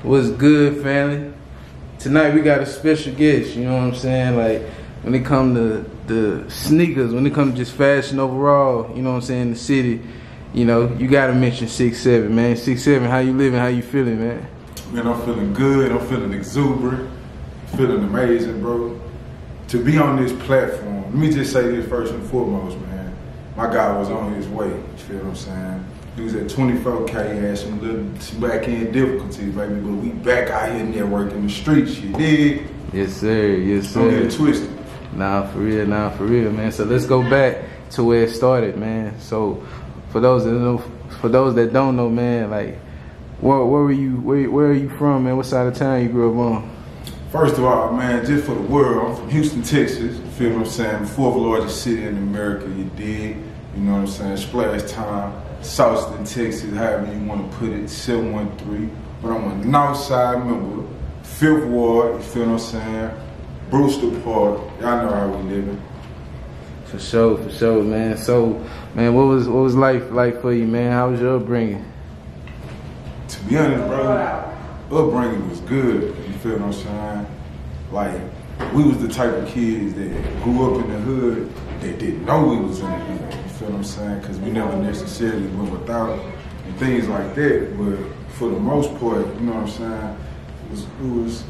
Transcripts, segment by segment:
What's good, family? Tonight we got a special guest, you know what I'm saying? Like, when it come to the sneakers, when it comes to just fashion overall, you know what I'm saying, in the city, you know, you gotta mention 6'7", man. 6'7", how you living, how you feeling, man? Man, I'm feeling good, I'm feeling exuberant, feeling amazing, bro. To be on this platform, let me just say this first and foremost, man. My guy was on his way, you feel what I'm saying? He was at 24K, he had some back-end difficulties, baby, but we back out here networking the streets, you dig? Yes, sir, yes, sir. Don't get it twisted. Nah, for real, man. So let's go back to where it started, man. So for those that don't know, man, like, where are you from, man? What side of town you grew up on? First of all, man, just for the world, I'm from Houston, Texas. You feel what I'm saying? The fourth largest city in America, you dig? You know what I'm saying? Splash Town, Southston, Texas, however you want to put it, 713. But I'm a north side member, 5th Ward, you feel what I'm saying? Brewster Park, y'all know how we living. For sure, man. So, man, what was life like for you, man? How was your upbringing? To be honest, bro, upbringing was good. You feel what I'm saying? Like, we was the type of kids that grew up in the hood that didn't know we was in the hood. You feel what I'm saying? Because we never necessarily went without and things like that. But for the most part, you know what I'm saying?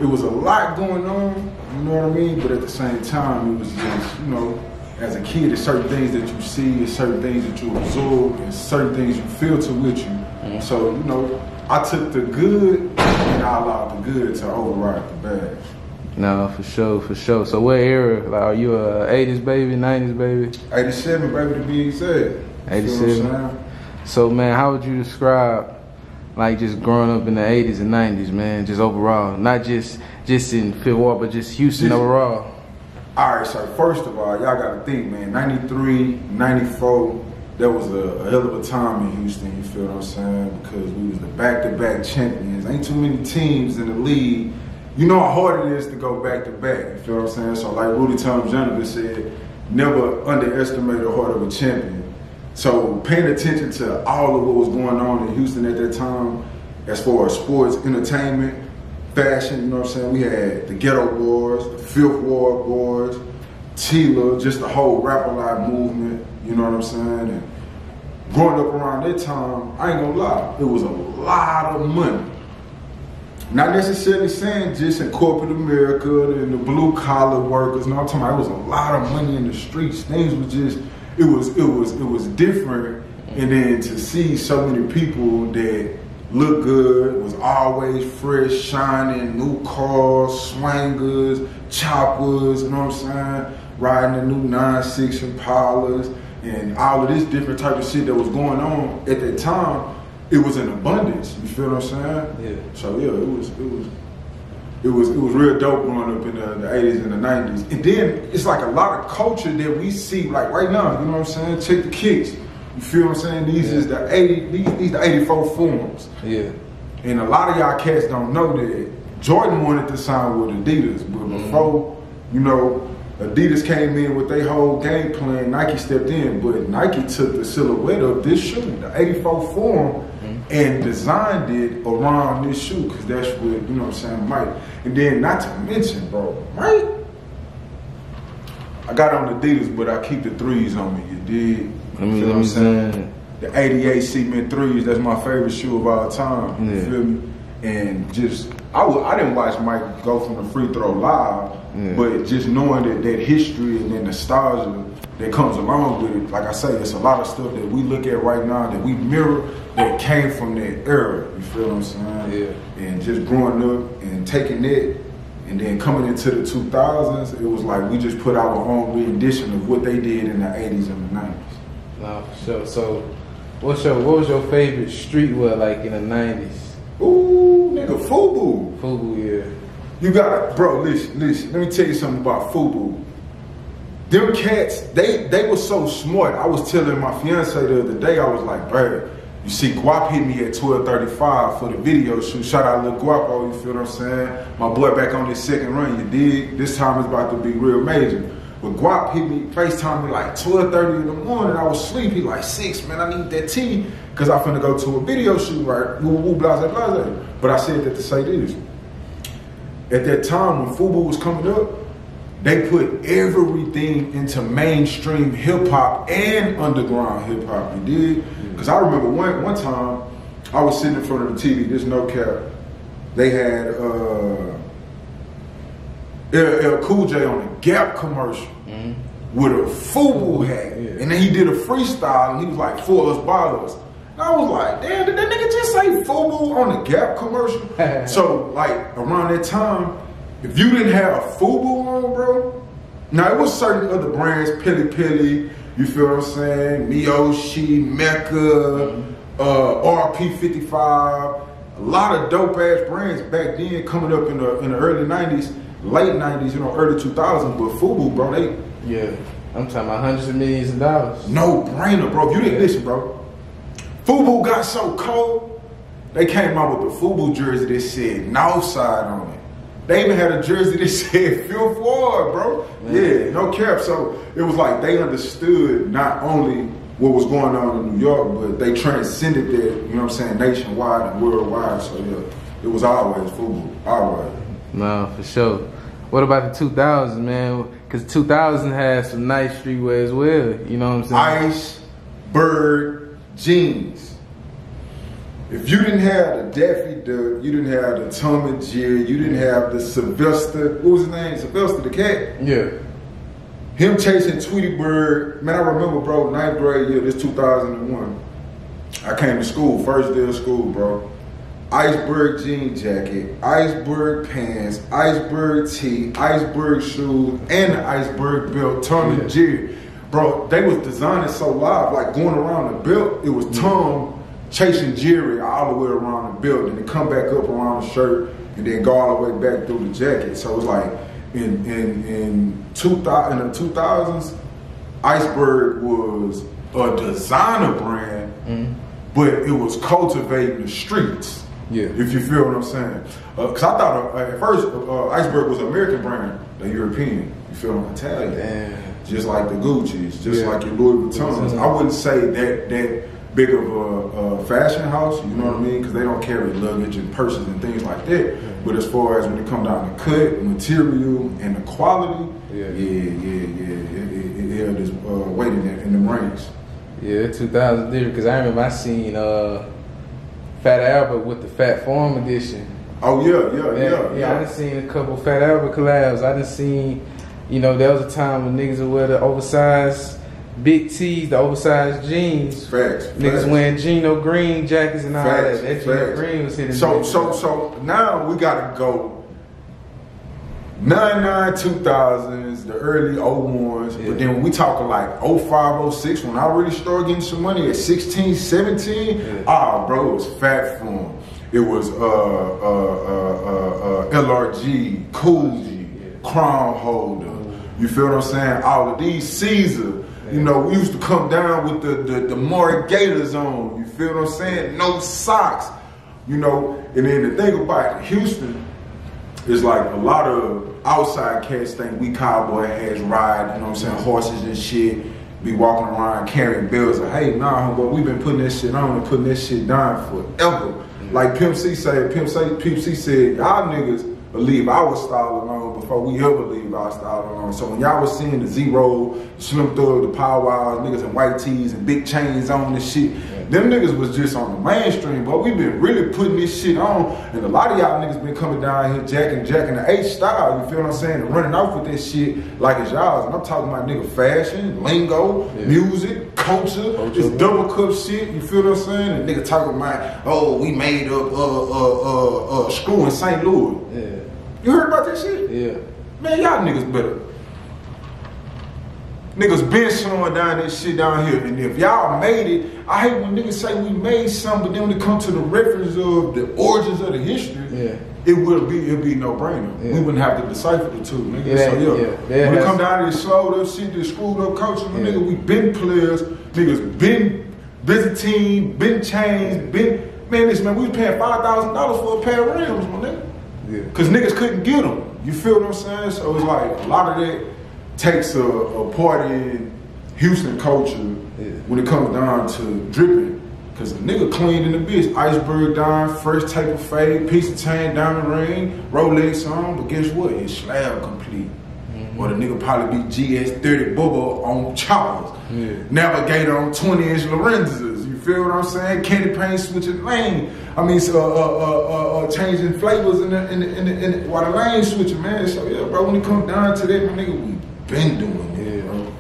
It was a lot going on, you know what I mean? But at the same time, it was just, you know, as a kid, there's certain things that you see, there's certain things that you absorb, and certain things you filter with you. Mm-hmm. So, you know, I took the good and I allowed the good to override the bad. No, for sure. So what era? Like, are you a 80s baby, 90s baby? 87, baby, to be exact. 87. So, man, how would you describe, like, just growing up in the 80s and 90s, man, just overall? Not just in Fifth Ward, but just Houston overall. All right, so first of all, y'all got to think, man, 93, 94, that was a hell of a time in Houston, you feel what I'm saying? Because we was the back-to-back champions. Ain't too many teams in the league. You know how hard it is to go back-to-back, you feel what I'm saying? So like Rudy Tom Jonathan said, never underestimate the heart of a champion. So paying attention to all of what was going on in Houston at that time, as far as sports, entertainment, fashion, you know what I'm saying? We had the Ghetto Boys, the Fifth Ward Boys, Tila, just the whole rap-a-lot movement, you know what I'm saying? And growing up around that time, I ain't gonna lie, it was a lot of money. Not necessarily saying just in corporate America and the blue-collar workers, no, I'm talking about it was a lot of money in the streets. Things was just, it was different. And then to see so many people that look good, was always fresh, shining, new cars, swangers, choppers, you know what I'm saying? Riding the new 9.6 Impalas and all of this different type of shit that was going on at that time. It was in abundance. You feel what I'm saying? Yeah. So yeah, it was real dope growing up in the 80s and the 90s. And then it's like a lot of culture that we see like right now. You know what I'm saying? Check the kicks. You feel what I'm saying? These is the 84 forms. Yeah. And a lot of y'all cats don't know that Jordan wanted to sign with Adidas, but before, you know, Adidas came in with their whole game plan, Nike stepped in, but Nike took the silhouette of this shoe, the 84 form, and designed it around this shoe, because that's what, you know what I'm saying, Mike. And then not to mention, bro, Mike, I got on Adidas, but I keep the threes on me, you dig? Let me say. The 88 cement threes, that's my favorite shoe of all time, you feel me? And just, I didn't watch Mike go from the free throw live, but just knowing that history and that nostalgia that comes along with it, like I say, it's a lot of stuff that we look at right now that we mirror that came from that era, you feel what I'm saying? Yeah. And just growing up and taking it, and then coming into the 2000s, it was like we just put our own rendition of what they did in the 80s and the 90s. Nah, for sure. So, what was your favorite streetwear like in the 90s? Ooh, nigga, FUBU. FUBU, yeah. You got, bro, listen, let me tell you something about FUBU. Them cats, they were so smart. I was telling my fiance the other day, I was like, bro, you see, Guap hit me at 12:35 for the video shoot. Shout out Lil Guapo, you feel what I'm saying? My boy back on his second run, you dig? This time it's about to be real major. But Guap hit me, FaceTime me like 12:30 in the morning. I was asleep. He like 6, man, I need that tea because I finna go to a video shoot, right? Woo woo, blase, blase. But I said that to say this. At that time when FUBU was coming up, they put everything into mainstream hip hop and underground hip hop. You did? Because I remember one time I was sitting in front of the TV. There's no cap. They had LL Cool J on a Gap commercial with a FUBU hat, and then he did a freestyle, and he was like, "For us, by us." And I was like, "Damn, did that nigga just say FUBU on the Gap commercial?" So like around that time, if you didn't have FUBU on, bro, now it was certain other brands, Pili Pili, you feel what I'm saying, Miyoshi, Mecca, RP55, a lot of dope ass brands back then coming up in the early 90s. Late 90s, you know, early 2000s, but FUBU, bro, I'm talking about hundreds of millions of dollars. No brainer, bro. If you didn't listen, bro. FUBU got so cold, they came out with the FUBU jersey that said Northside on it. They even had a jersey that said Phil Ford, bro. Man. Yeah, no cap. So it was like they understood not only what was going on in New York, but they transcended that, you know what I'm saying, nationwide and worldwide. So yeah, it was always FUBU, always. No, for sure. What about the 2000s, man? Because 2000 had some nice streetwear as well. You know what I'm saying? Iceberg jeans. If you didn't have the Daffy Duck, you didn't have the Tom and Jerry, you didn't have the Sylvester. What was his name? Sylvester the cat. Yeah. Him chasing Tweety Bird. Man, I remember, bro. 9th grade year. This 2001. I came to school. First day of school, bro. Iceberg jean jacket, iceberg pants, iceberg tee, iceberg shoes, and the iceberg belt, Tom and Jerry. Bro, they was designing so live, like going around the belt, it was Tom chasing Jerry all the way around the belt, and then come back up around the shirt, and then go all the way back through the jacket. So it was like, in the 2000s, Iceberg was a designer brand, but it was cultivating the streets. Yeah. If you feel what I'm saying. Because I thought at first Iceberg was an American brand, the European. You feel what I'm Italian. Damn. Just like the Gucci's, just like your Louis Vuittons. I wouldn't say that big of a fashion house, you know what I mean? Because they don't carry luggage and purses and things like that. But as far as when it comes down to cut, material, and the quality, it held its weight in the ranks. Yeah, 2000 did, because I remember I seen Fat Albert with the Fat Farm edition. Oh yeah. I done seen a couple Fat Albert collabs. I done seen, you know, there was a time when niggas would wear the oversized big tees, the oversized jeans. Facts. Niggas wearing Gino Green jackets and all that. That Gino Green was hitting. So now we gotta go 99, 2000s, the early 01s, but then when we talking like 05, 06, when I really started getting some money at 16, 17, bro, it was Fat Form. It was LRG, Coogee, Crown Holder. You feel what I'm saying? All of these Caesar. You know, we used to come down with the Maury Gators on. You feel what I'm saying? No socks. You know, and then the thing about Houston is like a lot of outside cats think we cowboy ass ride, you know what I'm saying, horses and shit, be walking around carrying bills. Like, hey, nah, but we've been putting that shit on and putting that shit down forever. Like Pimp C said, y'all niggas will leave our style alone before we ever leave our style alone. So when y'all was seeing the Zero, the Slim Thug, the Power Wows, niggas in white tees and big chains on and shit, them niggas was just on the mainstream, but we been really putting this shit on, and a lot of y'all niggas been coming down here jacking the H style, you feel what I'm saying, and running off with that shit like it's y'all's. And I'm talking about nigga fashion, lingo, music, culture, this double cup shit, you feel what I'm saying? And nigga talking about, oh, we made up screw in St. Louis. Yeah. You heard about that shit? Yeah. Man, y'all niggas better. Niggas been slowing down that shit down here. And if y'all made it, I hate when niggas say we made something, but then when it comes to the reference of the origins of the history, it'd be no brainer. We wouldn't have to decipher the two, nigga. When it come down to this slowed up shit, this screwed up culture, nigga, we been players, niggas been Byzantine, been chains, been, man, we was paying $5,000 for a pair of rims, my nigga. Cause niggas couldn't get them. You feel what I'm saying? So it's like a lot of that takes a part in Houston culture when it comes down to dripping. Cause a nigga clean in the bitch, iceberg down, first type of fade, piece of chain, diamond ring, Rolex on, but guess what? It's slab complete. Or the nigga probably be GS30 Bubba on Charles. Navigator on 20-inch Lorenzas. You feel what I'm saying? Candy paint switching lane. I mean, changing flavors in the while the lane switching, man. So yeah, bro, when it comes down to that, my nigga, we been doing it, bro.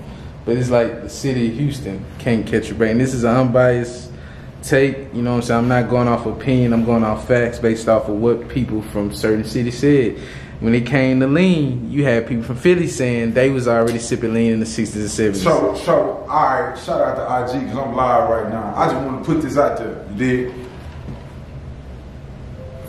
But it's like the city of Houston can't catch a break. And this is an unbiased take, you know what I'm saying? I'm not going off opinion, I'm going off facts based off of what people from certain cities said. When it came to lean, you had people from Philly saying they was already sipping lean in the 60s and 70s. So, alright, shout out to IG, because I'm live right now. I just want to put this out there, you dig?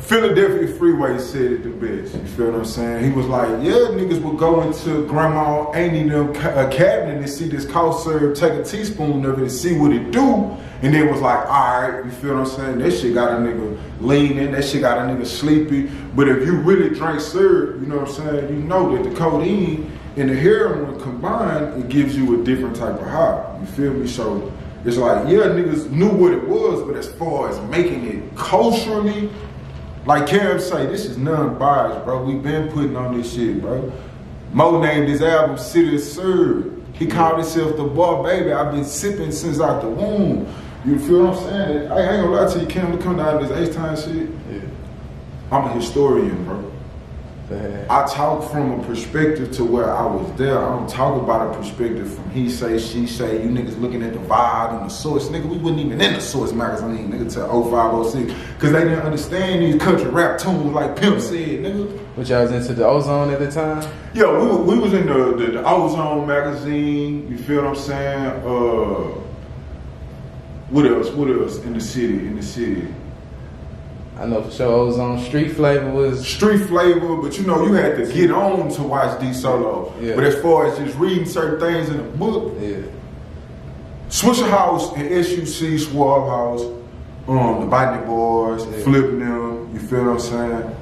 Philadelphia Freeway said it the best, you feel what I'm saying? He was like, yeah, niggas would go into Grandma Annie them cabinet and see this cough syrup, take a teaspoon of it and see what it do. And then was like, all right, you feel what I'm saying? That shit got a nigga leaning, that shit got a nigga sleepy. But if you really drink syrup, you know what I'm saying? You know that the codeine and the heroin combined, it gives you a different type of high. You feel me? So it's like, yeah, niggas knew what it was, but as far as making it culturally, like Cam say, this is non-biased, bro. We been putting on this shit, bro. Mo named his album City of Syrup. He called himself the bar baby. I've been sipping since out the womb. You feel what I'm saying? I ain't gonna lie to you, Cam, to come down to this H-Time shit. Yeah. I'm a historian, bro. I talk from a perspective to where I was there. I don't talk about a perspective from he say, she say, you niggas looking at the vibe and the source. Nigga, we wasn't even in the source magazine, nigga, till 0506. Cause they didn't understand these country rap tunes like Pimp said, nigga. Which y'all was into the Ozone at the time? Yeah, we was in the Ozone magazine, you feel what I'm saying? What else in the city? I know for sure Ozone Street Flavor was... Street Flavor, but you know, you had to get on to watch D Solo. Yeah. But as far as just reading certain things in the book, yeah. Swisher House and SUC, Swab House, the Botany Boys, yeah. Flipping them, you feel what I'm saying?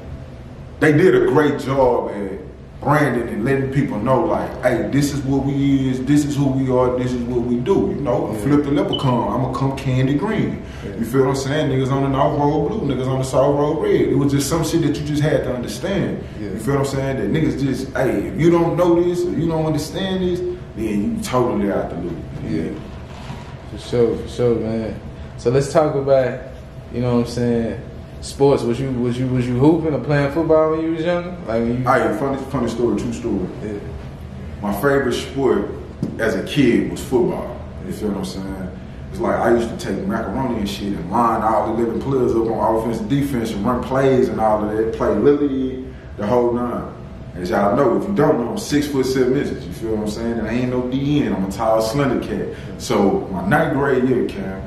They did a great job at branding and letting people know, like, hey, this is what we is, this is who we are, this is what we do. You know, yeah. Flip the leprechaun, I'ma come candy green. Yeah. You feel what I'm saying? Niggas on the North Road blue, niggas on the South Road red. It was just some shit that you just had to understand. Yeah. You feel what I'm saying? That niggas just, hey, if you don't know this or you don't understand this, then you totally out the loop. Yeah. For sure, man. So let's talk about, you know what I'm saying, sports. Was you hooping or playing football when you was younger? Like when you... funny story, true story. Yeah. My favorite sport as a kid was football. You feel what I'm saying? It's like I used to take macaroni and shit and line all the 11 players up on offense and defense and run plays and all of that. Play Little League, the whole nine. As y'all know, if you don't know, I'm 6'7". You feel what I'm saying? And I ain't no DN. I'm a tall, slender cat. So my 9th grade year, Cam,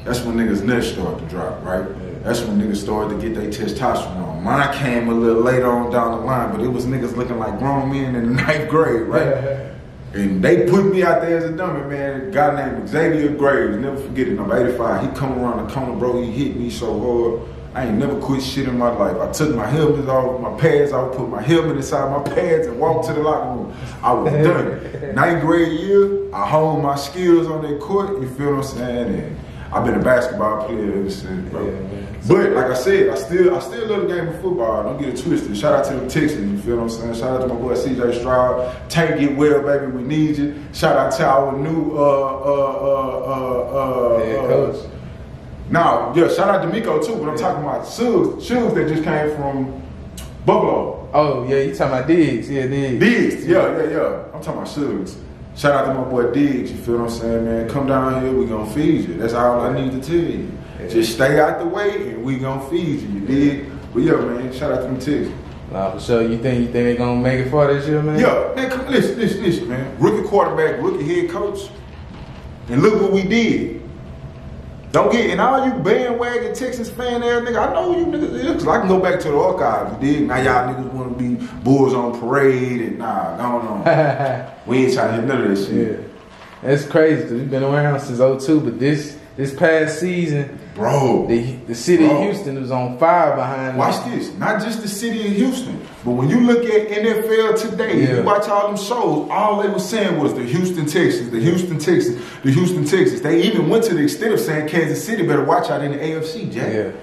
that's when niggas' nuts started to drop, right? That's when niggas started to get their testosterone. Mine came a little later on down the line, but it was niggas looking like grown men in the 9th grade, right? And they put me out there as a dummy, man. A guy named Xavier Graves, never forget it, I'm 85. He come around the corner, bro, he hit me so hard. I ain't never quit shit in my life. I took my helmet off, my pads off, put my helmet inside my pads and walked to the locker room. I was done. 9th grade year, I honed my skills on that court, you feel what I'm saying? And I've been a basketball player ever since, bro. Yeah, but like I said, I still love the game of football. Don't get it twisted. Shout out to the Texans, you feel what I'm saying? Shout out to my boy CJ Stroud. Tank get well, baby, we need you. Shout out to our new coach. Now, yeah, shout out to Miko too, but I'm talking about shoes that just came from Buffalo. Oh, yeah, you talking about Diggs. Yeah, Diggs. Diggs, yeah. I'm talking about shoes. Shout out to my boy Diggs, you feel what I'm saying, man? Come down here, we gonna feed you. That's all I need to tell you. Yeah. Just stay out the way and we gonna feed you, you dig? But yeah, man, shout out to them Texans. Nah, for sure. You think they gonna make it far this year, man? Yeah, man, come, listen, man. Rookie quarterback, rookie head coach, and look what we did. Don't get, and all you bandwagon Texans fan ass nigga, I know you niggas is, cause I can go back to the archives, you dig? Now y'all niggas wanna be Bulls on parade and nah, going on. We ain't trying to hear none of that shit. Yeah. That's crazy, cause we've been around since 02, but this this past season, bro, the city of Houston was on fire behind. Watch this, not just the city of Houston, but when you look at NFL today, you watch all them shows. All they were saying was the Houston Texans, the Houston Texans, the Houston Texans. They even went to the extent of saying Kansas City better watch out in the AFC, Jack.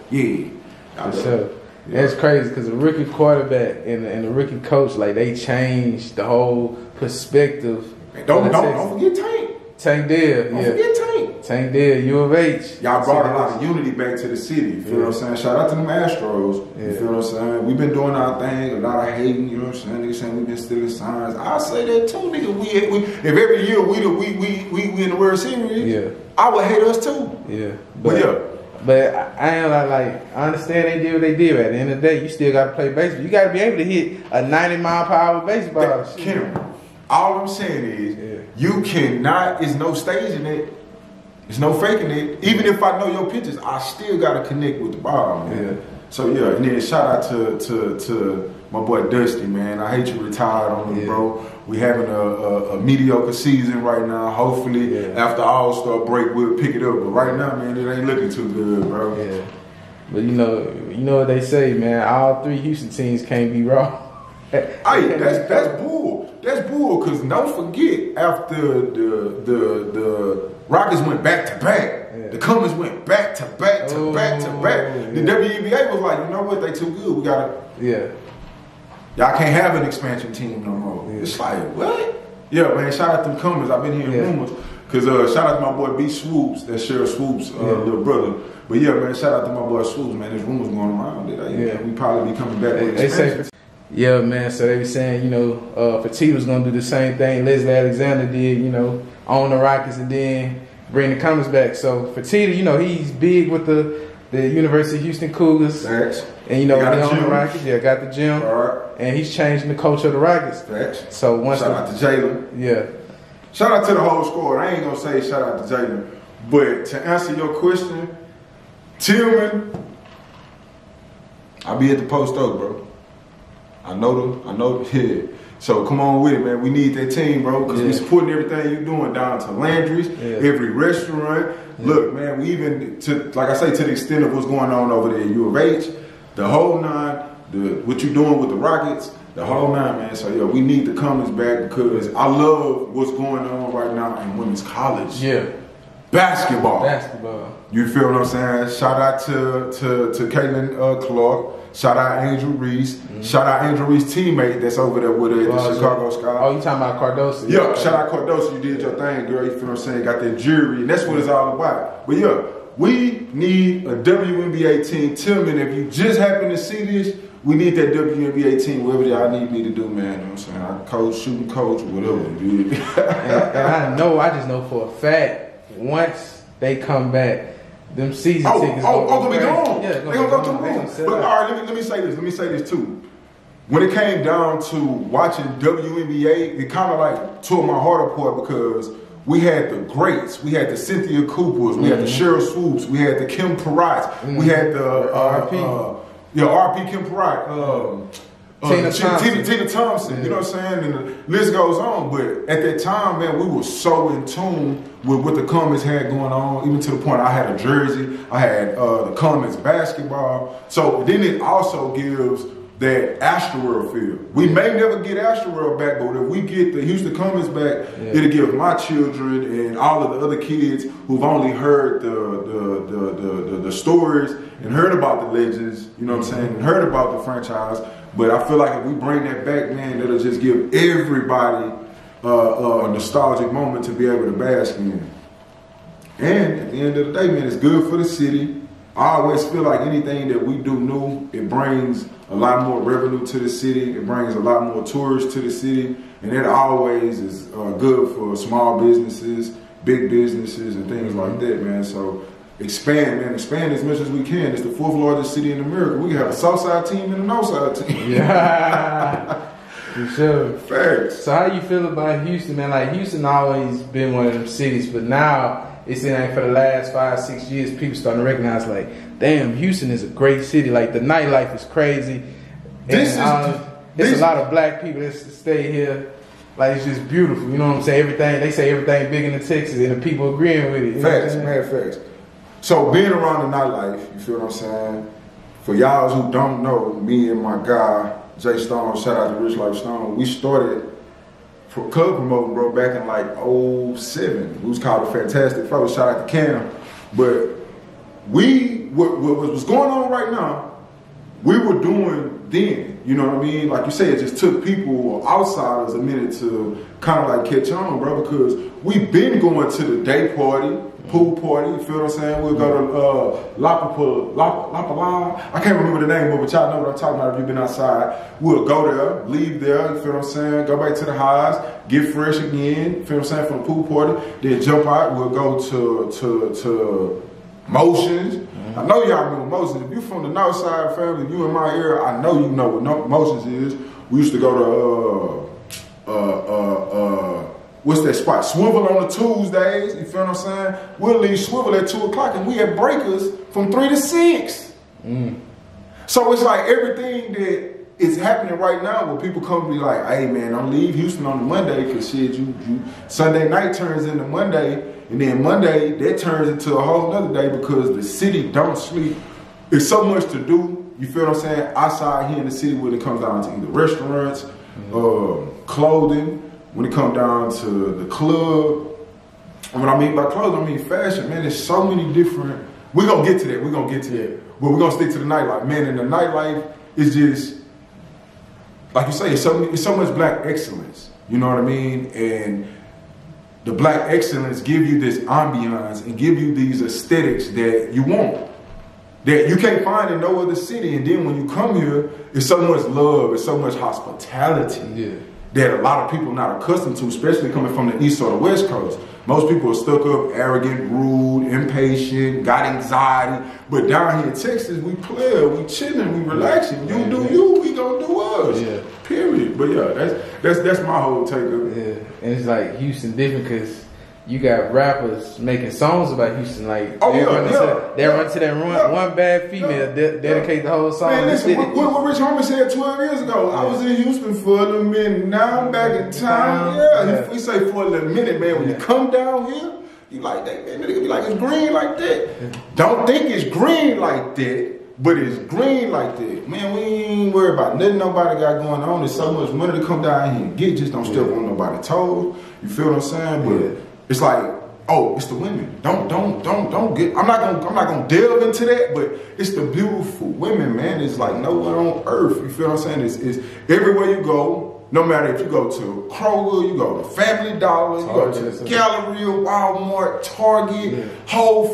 For sure. Yeah. It's crazy because the rookie quarterback and the rookie coach, like they changed the whole perspective. Don't forget Tank. Tank Dale, Don't forget Tank. Tank Dale, U of H. Y'all brought a lot of unity back to the city. You feel what I'm saying? Shout out to them Astros. You feel what I'm saying? We've been doing our thing. A lot of hating. You know what I'm saying? Niggas saying we've been stealing signs. I say that too, nigga. We if every year we in the World Series, I would hate us too. Yeah, But I ain't like I understand they did what they did. At the end of the day, you still got to play baseball. You got to be able to hit a 90-mile-per-hour baseball. All I'm saying is, you cannot. There's no staging it. There's no faking it. Even if I know your pitches, I still got to connect with the ball, man. Yeah. So and then shout out to my boy Dusty, man. I hate you retired on me, bro. We having a mediocre season right now. Hopefully, after All-Star break, we'll pick it up. But right now, man, it ain't looking too good, bro. Yeah. But you know what they say, man. All three Houston teams can't be wrong. Hey, that's bull. That's bull. Cause don't forget, after the Rockets went back to back, the Comets went back to back to back to back. The WNBA was like, you know what? They too good. We gotta. Y'all can't have an expansion team no more. It's like what? Yeah, man. Shout out to them Comets. I've been hearing rumors. Cause shout out to my boy B Swoops, that Cheryl Swoops little brother. But yeah, man. Shout out to my boy Swoops, man. There's rumors going around that we probably be coming back with expansion. Yeah, man. So they were saying, Fertitta's gonna do the same thing Leslie Alexander did, own the Rockets and then bring the Comets back. So Fertitta, he's big with the University of Houston Cougars. Facts. And he own the Rockets. Yeah, got the gym. All right. And he's changing the culture of the Rockets. Facts. So shout out to Jalen. Yeah. Shout out to the whole squad. I ain't gonna say shout out to Jalen, but to answer your question, Tillman, I'll be at the post up, bro. I know yeah. So come on with it, man. We need that team, bro, because we supporting everything you doing down to Landry's, every restaurant. Look, man, we even like I say, to the extent of what's going on over there at U of H, the whole nine, what you doing with the Rockets, the whole nine, man. So we need the Comets back because I love what's going on right now in women's college. Yeah. Basketball. You feel what I'm saying? Shout out to Caitlin Clark. Shout out Angel Reese. Shout out Angel Reese's teammate that's over there with her at the Chicago Sky. Oh, you talking about Cardoso? Yeah, shout out Cardoso. You did your thing, girl. You feel what I'm saying? Got that jury, and that's what it's all about. But we need a WNBA team. Tillman, if you just happen to see this, we need that WNBA team, whatever y'all need me to do, man. You know what I'm saying? I coach, shooting coach, whatever. and I just know for a fact, once they come back, them season tickets gonna be gone. Yeah, they gonna go through the roof. But all right, let me say this. Let me say this too. When it came down to watching WNBA, it kind of like tore my heart apart because we had the greats. We had the Cynthia Coopers. We had the Cheryl Swoops. We had the Kim Perrott. We had the RP Kim Perrott. Tina Thompson, you know what I'm saying? And the list goes on. But at that time, man, we were so in tune with what the Comets had going on, even to the point I had a jersey. I had the Comets basketball. So then it also gives that Astroworld feel. We may never get Astroworld back, but if we get the Houston Comets back, it'll give my children and all of the other kids who've only heard the stories and heard about the legends, you know what I'm saying, and heard about the franchise. But I feel like if we bring that back, man, it'll just give everybody a nostalgic moment to be able to bask in. And at the end of the day, man, it's good for the city. I always feel like anything that we do new, it brings a lot more revenue to the city. It brings a lot more tourists to the city. And that always is good for small businesses, big businesses, and things like that, man. So expand as much as we can. It's the 4th largest city in America. We have a south side team and a north side team. Yeah, for sure. Facts. So how you feel about Houston, man? Like Houston always been one of them cities, but now it's like for the last 5-6 years, people starting to recognize like, damn, Houston is a great city. Like the nightlife is crazy. There's a lot of black people that stay here. Like it's just beautiful. You know what I'm saying? They say everything big in Texas, and the people agreeing with it. Facts, man, facts. So being around the nightlife, you feel what I'm saying? For y'all who don't know, me and my guy, Jay Stone, shout out to Rich Life Stone, we started for club promoting, bro, back in like 07. We was called the Fantastic Flow, shout out to Cam. But what was going on right now, we were doing then, you know what I mean? Like you said, it just took people or outsiders a minute to kind of like catch on, bro, because we've been going to the day party, pool party, you feel what I'm saying? We'll go to Lapala, I can't remember the name of it, but y'all know what I'm talking about if you've been outside. We'll go there, leave there, you feel what I'm saying? Go back to the highs, get fresh again, you feel what I'm saying, from the pool party, then jump out, we'll go to Motions. I know y'all remember Motions. If you from the North Side family, if you in my area, I know you know what Motions is. We used to go to what's that spot? Swivel on the Tuesdays, you feel what I'm saying? We'll leave Swivel at 2 o'clock and we had breakers from 3 to 6. So it's like everything that is happening right now where people come to be like, hey man, don't leave Houston on the Monday because shit, you Sunday night turns into Monday, and then Monday that turns into a whole nother day because the city don't sleep. There's so much to do, you feel what I'm saying, outside here in the city when it comes down to either restaurants, clothing, when it comes down to the club. And what I mean by clothing, I mean fashion, man. There's so many different, we're gonna get to that, but we're gonna stick to the nightlife. Man, and the nightlife is just, like you say, it's so much black excellence, you know what I mean? And the black excellence give you this ambiance and give you these aesthetics that you want, that you can't find in no other city. And then when you come here, it's so much love, it's so much hospitality that a lot of people not accustomed to, especially coming from the East or the West Coast. Most people are stuck up, arrogant, rude, impatient, got anxiety. But down here in Texas, we play, we chilling, we relaxing. You do you, we gonna do us. Period. But yeah, that's my whole take of it. Yeah, and it's like Houston different because you got rappers making songs about Houston. Like they run to that one bad female, dedicate the whole song. Man, listen, what Rich Homie said 12 years ago. I was in Houston for a little minute. Now I'm back in town. We say for a little minute, man. When you come down here, you like that, man. Nigga be like, it's green like that. Don't think it's green like that, but it's green like that. Man, we ain't worried about nothing nobody got going on. There's so much money to come down here and get. Just don't step on nobody's toes. You feel what I'm saying? But it's like, oh, it's the women. Don't get. I'm not gonna delve into that, but it's the beautiful women, man. It's like nowhere on earth. You feel what I'm saying? It's everywhere you go. No matter if you go to Kroger, you go to Family Dollar, you go to the Galleria, Walmart, Target, Whole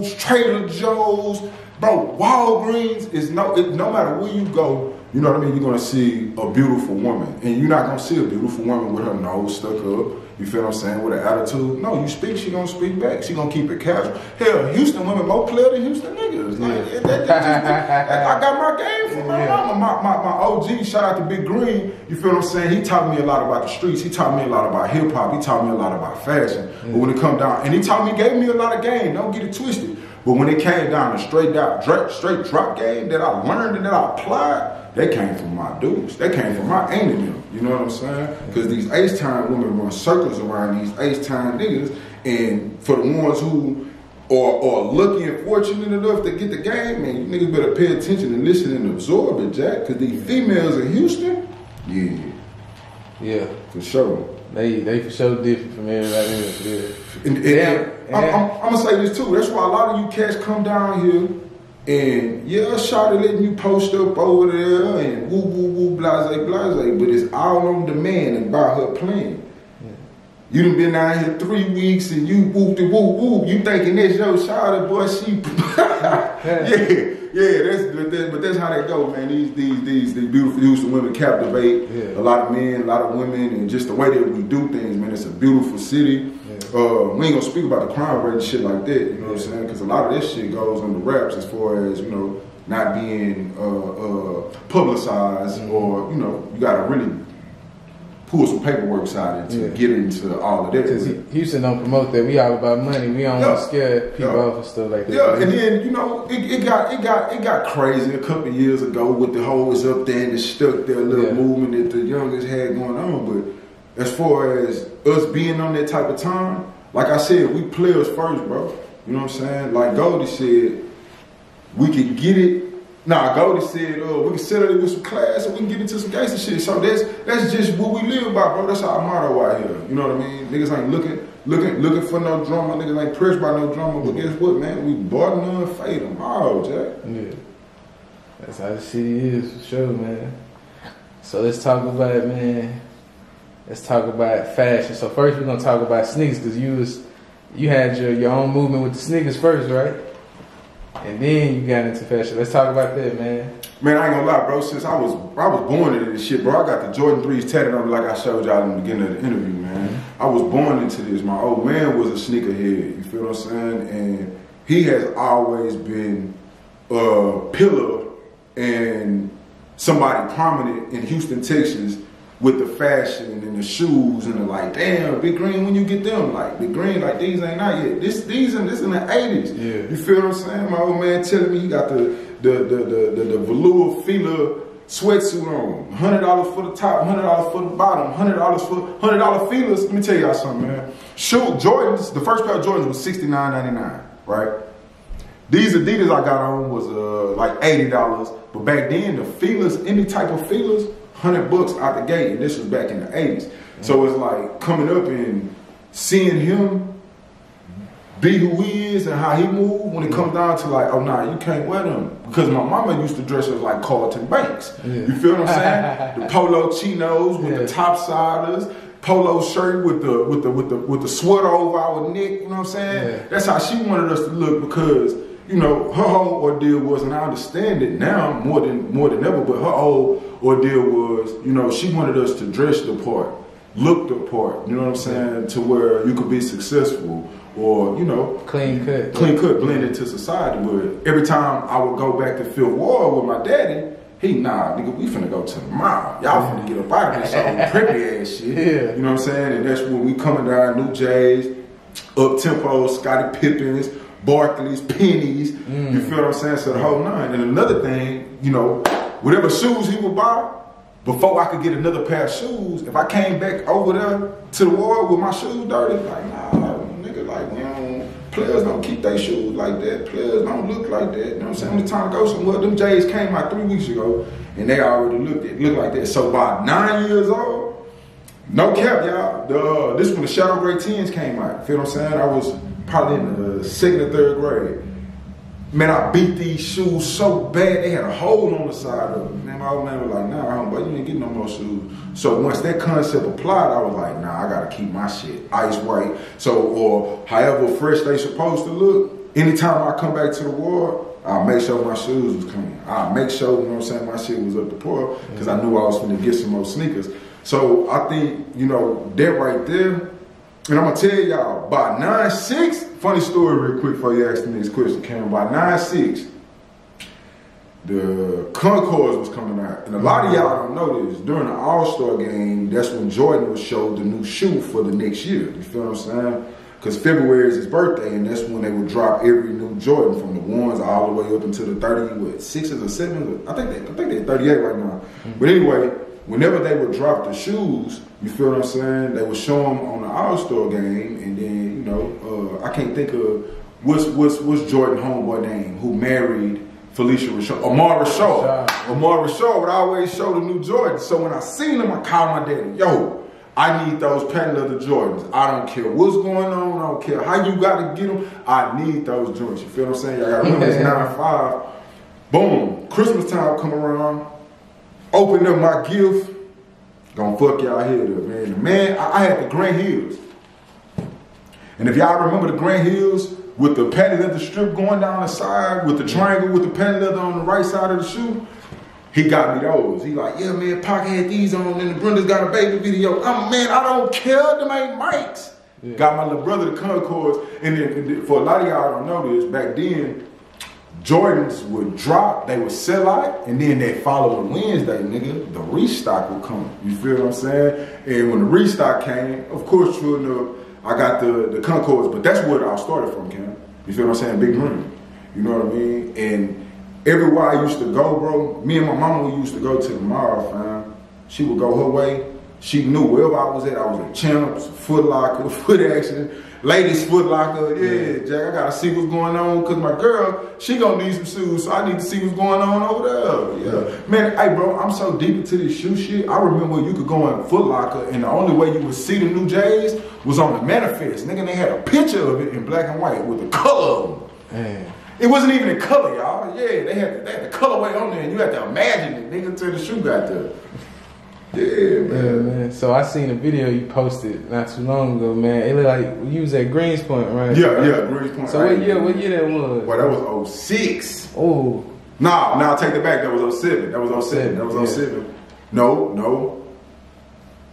Foods, Trader Joe's, bro. Walgreens is no matter where you go. You know what I mean? You're gonna see a beautiful woman, and you're not gonna see a beautiful woman with her nose stuck up. You feel what I'm saying? With an attitude. No, you speak, she gonna speak back. She gonna keep it casual. Hell, Houston women more player than Houston niggas. Like, I got my game from my mama. My OG, shout out to Big Green. You feel what I'm saying? He taught me a lot about the streets. He taught me a lot about hip hop. He taught me a lot about fashion. But when it come down, and he gave me a lot of game. Don't get it twisted. But when it came down to straight drop game that I learned and that I applied, they came from my dudes. They came from my ain't them. You know what I'm saying? Because these H-Time women run circles around these H-Time niggas. And for the ones who are lucky and fortunate enough to get the game, man, you niggas better pay attention and listen and absorb it, Jack. Because these females in Houston, for sure. They for sure different from everybody else. I'm gonna say this too. That's why a lot of you cats come down here and shawty letting you post up over there and woo woo woo blase blase, but it's all on demand and by her plan. You done been out here 3 weeks and you whoop de whoop whoop. You thinking that's your shawty, boy? She but that's how they go, man. These beautiful Houston women captivate a lot of men, a lot of women, and just the way that we do things, man. It's a beautiful city. We ain't gonna speak about the crime rate and shit like that, you know what I'm saying? Because a lot of this shit goes on the raps as far as, you know, not being publicized or, you know, you gotta really pull some paperwork side to get into all of that. Because Houston don't promote that. We all about money. We don't want to scare people off and stuff like that. Yeah, and then, you know, it got crazy a couple of years ago with the whole is up there and it's stuck there little movement that the youngest had going on. But as far as us being on that type of time, like I said, we players first, bro. You know what I'm saying? Like Goldie said, we could get it. Nah, Goldie said, we can settle it with some class and we can get into some gangster shit. So that's just what we live by, bro. That's our motto out here. You know what I mean? Niggas ain't looking for no drama. Niggas ain't pressed by no drama. But guess what, man? We bought none, fade them all, Jack. Yeah. That's how the city is, for sure, man. So let's talk about it, man. Let's talk about fashion. So first we're gonna talk about sneakers, because you had your own movement with the sneakers first, right? And then you got into fashion. Let's talk about that, man. Man, I ain't gonna lie, bro. Since I was born into this shit, bro. I got the Jordan 3s tatted on me like I showed y'all in the beginning of the interview, man. Mm-hmm. I was born into this. My old man was a sneakerhead. You feel what I'm saying? And he has always been a pillar and somebody prominent in Houston, Texas, with the fashion and the shoes and the like, damn, Big Green, when you get them, like Big Green, like these ain't out yet. This in the 80s. Yeah. You feel what I'm saying? My old man telling me he got the velour Fila sweatsuit on, $100 for the top, $100 for the bottom, $100 Filas. Let me tell y'all something, man. Jordans, the first pair of Jordans was $69.99, right? These Adidas I got on was like $80, but back then the Filas, any type of Filas, $100 out the gate, and this was back in the 80s. Mm-hmm. So it's like coming up and seeing him be who he is and how he move when it comes down to like, oh nah, you can't wear them. Because my mama used to dress us like Carlton Banks. Yeah. You feel what I'm saying? The polo chinos with the topsiders, polo shirt with the sweater over our neck, you know what I'm saying? Yeah. That's how she wanted us to look, because you know, her whole ordeal was, and I understand it now more than ever, but her whole ordeal was, you know, she wanted us to dress the part, look the part, you know what I'm saying, to where you could be successful, or, you know, clean cut, blend into society. But every time I would go back to Fifth Ward with my daddy, nah, nigga, we finna go to the mall. Y'all finna get up out of this old preppy ass shit. Yeah. You know what I'm saying? And that's when we coming down New Jays, up tempo, Scottie Pippins, Barclays, pennies, you feel what I'm saying? So the whole nine. And another thing, you know, whatever shoes he would buy, before I could get another pair of shoes, if I came back over there to the wall with my shoes dirty, like, nah, nigga, like, players don't keep their shoes like that. Players don't look like that. You know what I'm saying? When it's time to go somewhere, them J's came out 3 weeks ago, and they already looked like that. So by 9 years old, no cap, y'all. This when the Shadow Gray 10s came out. You feel what I'm saying? I was probably in the 2nd or 3rd grade. Man, I beat these shoes so bad, they had a hole on the side of them. Man, my old man was like, nah, homeboy, you ain't getting no more shoes. So once that concept applied, I was like, nah, I gotta keep my shit ice white. So, or however fresh they supposed to look, anytime I come back to the ward, I'll make sure my shoes was clean. I'll make sure, you know what I'm saying, my shit was up to par, because I knew I was gonna get some more sneakers. So I think, you know, that right there, and I'm gonna tell y'all, by 9-6, funny story real quick before you ask me this question, Cameron. By 9-6, the Concords was coming out. And a lot of y'all don't know this. During the All-Star game, that's when Jordan was showed the new shoe for the next year. You feel what I'm saying? Because February is his birthday, and that's when they would drop every new Jordan, from the ones all the way up until the 6s or 7s. I think they're 38 right now. But anyway, whenever they would drop the shoes, you feel what I'm saying, they would show them on the All-Star game, and then, you know, I can't think of what's Jordan homeboy name who married Felicia Rashad. Amar Rashad would always show the new Jordan. So when I seen them, I called my daddy, yo, I need those patent leather Jordans. I don't care what's going on. I don't care how you got to get them. I need those joints. You feel what I'm saying? Y'all got to remember it's 9-5. Boom. Christmas time come around. Open up my gift. Gonna fuck y'all head up, man. Man, I had the Grant Hills. And if y'all remember the Grant Hills with the patent leather strip going down the side, with the triangle with the patent leather on the right side of the shoe, he got me those. He like, yeah, man, Pac had these on, and the Brenda's got a baby video. Man, I don't care. Them ain't Mike's. Yeah. Got my little brother the Concords. And then, for a lot of y'all don't know this, back then, Jordans would drop, they would sell out, and then that following Wednesday, nigga, the restock would come. You feel what I'm saying? And when the restock came, of course, true enough, I got the Concords, but that's where it all started from, Cam. You feel what I'm saying? Big Green. You know what I mean? And everywhere I used to go, bro, me and my mama, we used to go to the mall, fam. She would go her way, She knew wherever I was at Champs, Foot Locker, Foot Action, Ladies Foot Locker. Yeah, Jack, I gotta see what's going on because my girl, she gonna need some shoes, so I need to see what's going on over there. Yeah. Man, hey bro, I'm so deep into this shoe shit. I remember you could go in Foot Locker and the only way you would see the new J's was on the manifest. Nigga, they had a picture of it in black and white with the color of them. Man. It wasn't even a color, y'all. Yeah, they had the colorway on there and you had to imagine it, nigga, until the shoe got there. Yeah, man. So I seen a video you posted not too long ago, man. It looked like you was at Greenspoint, right? Yeah, Greenspoint. So what year that was? Well, that was 06. Oh. Nah, take it back. That was 07. That was 07. That was 07. No.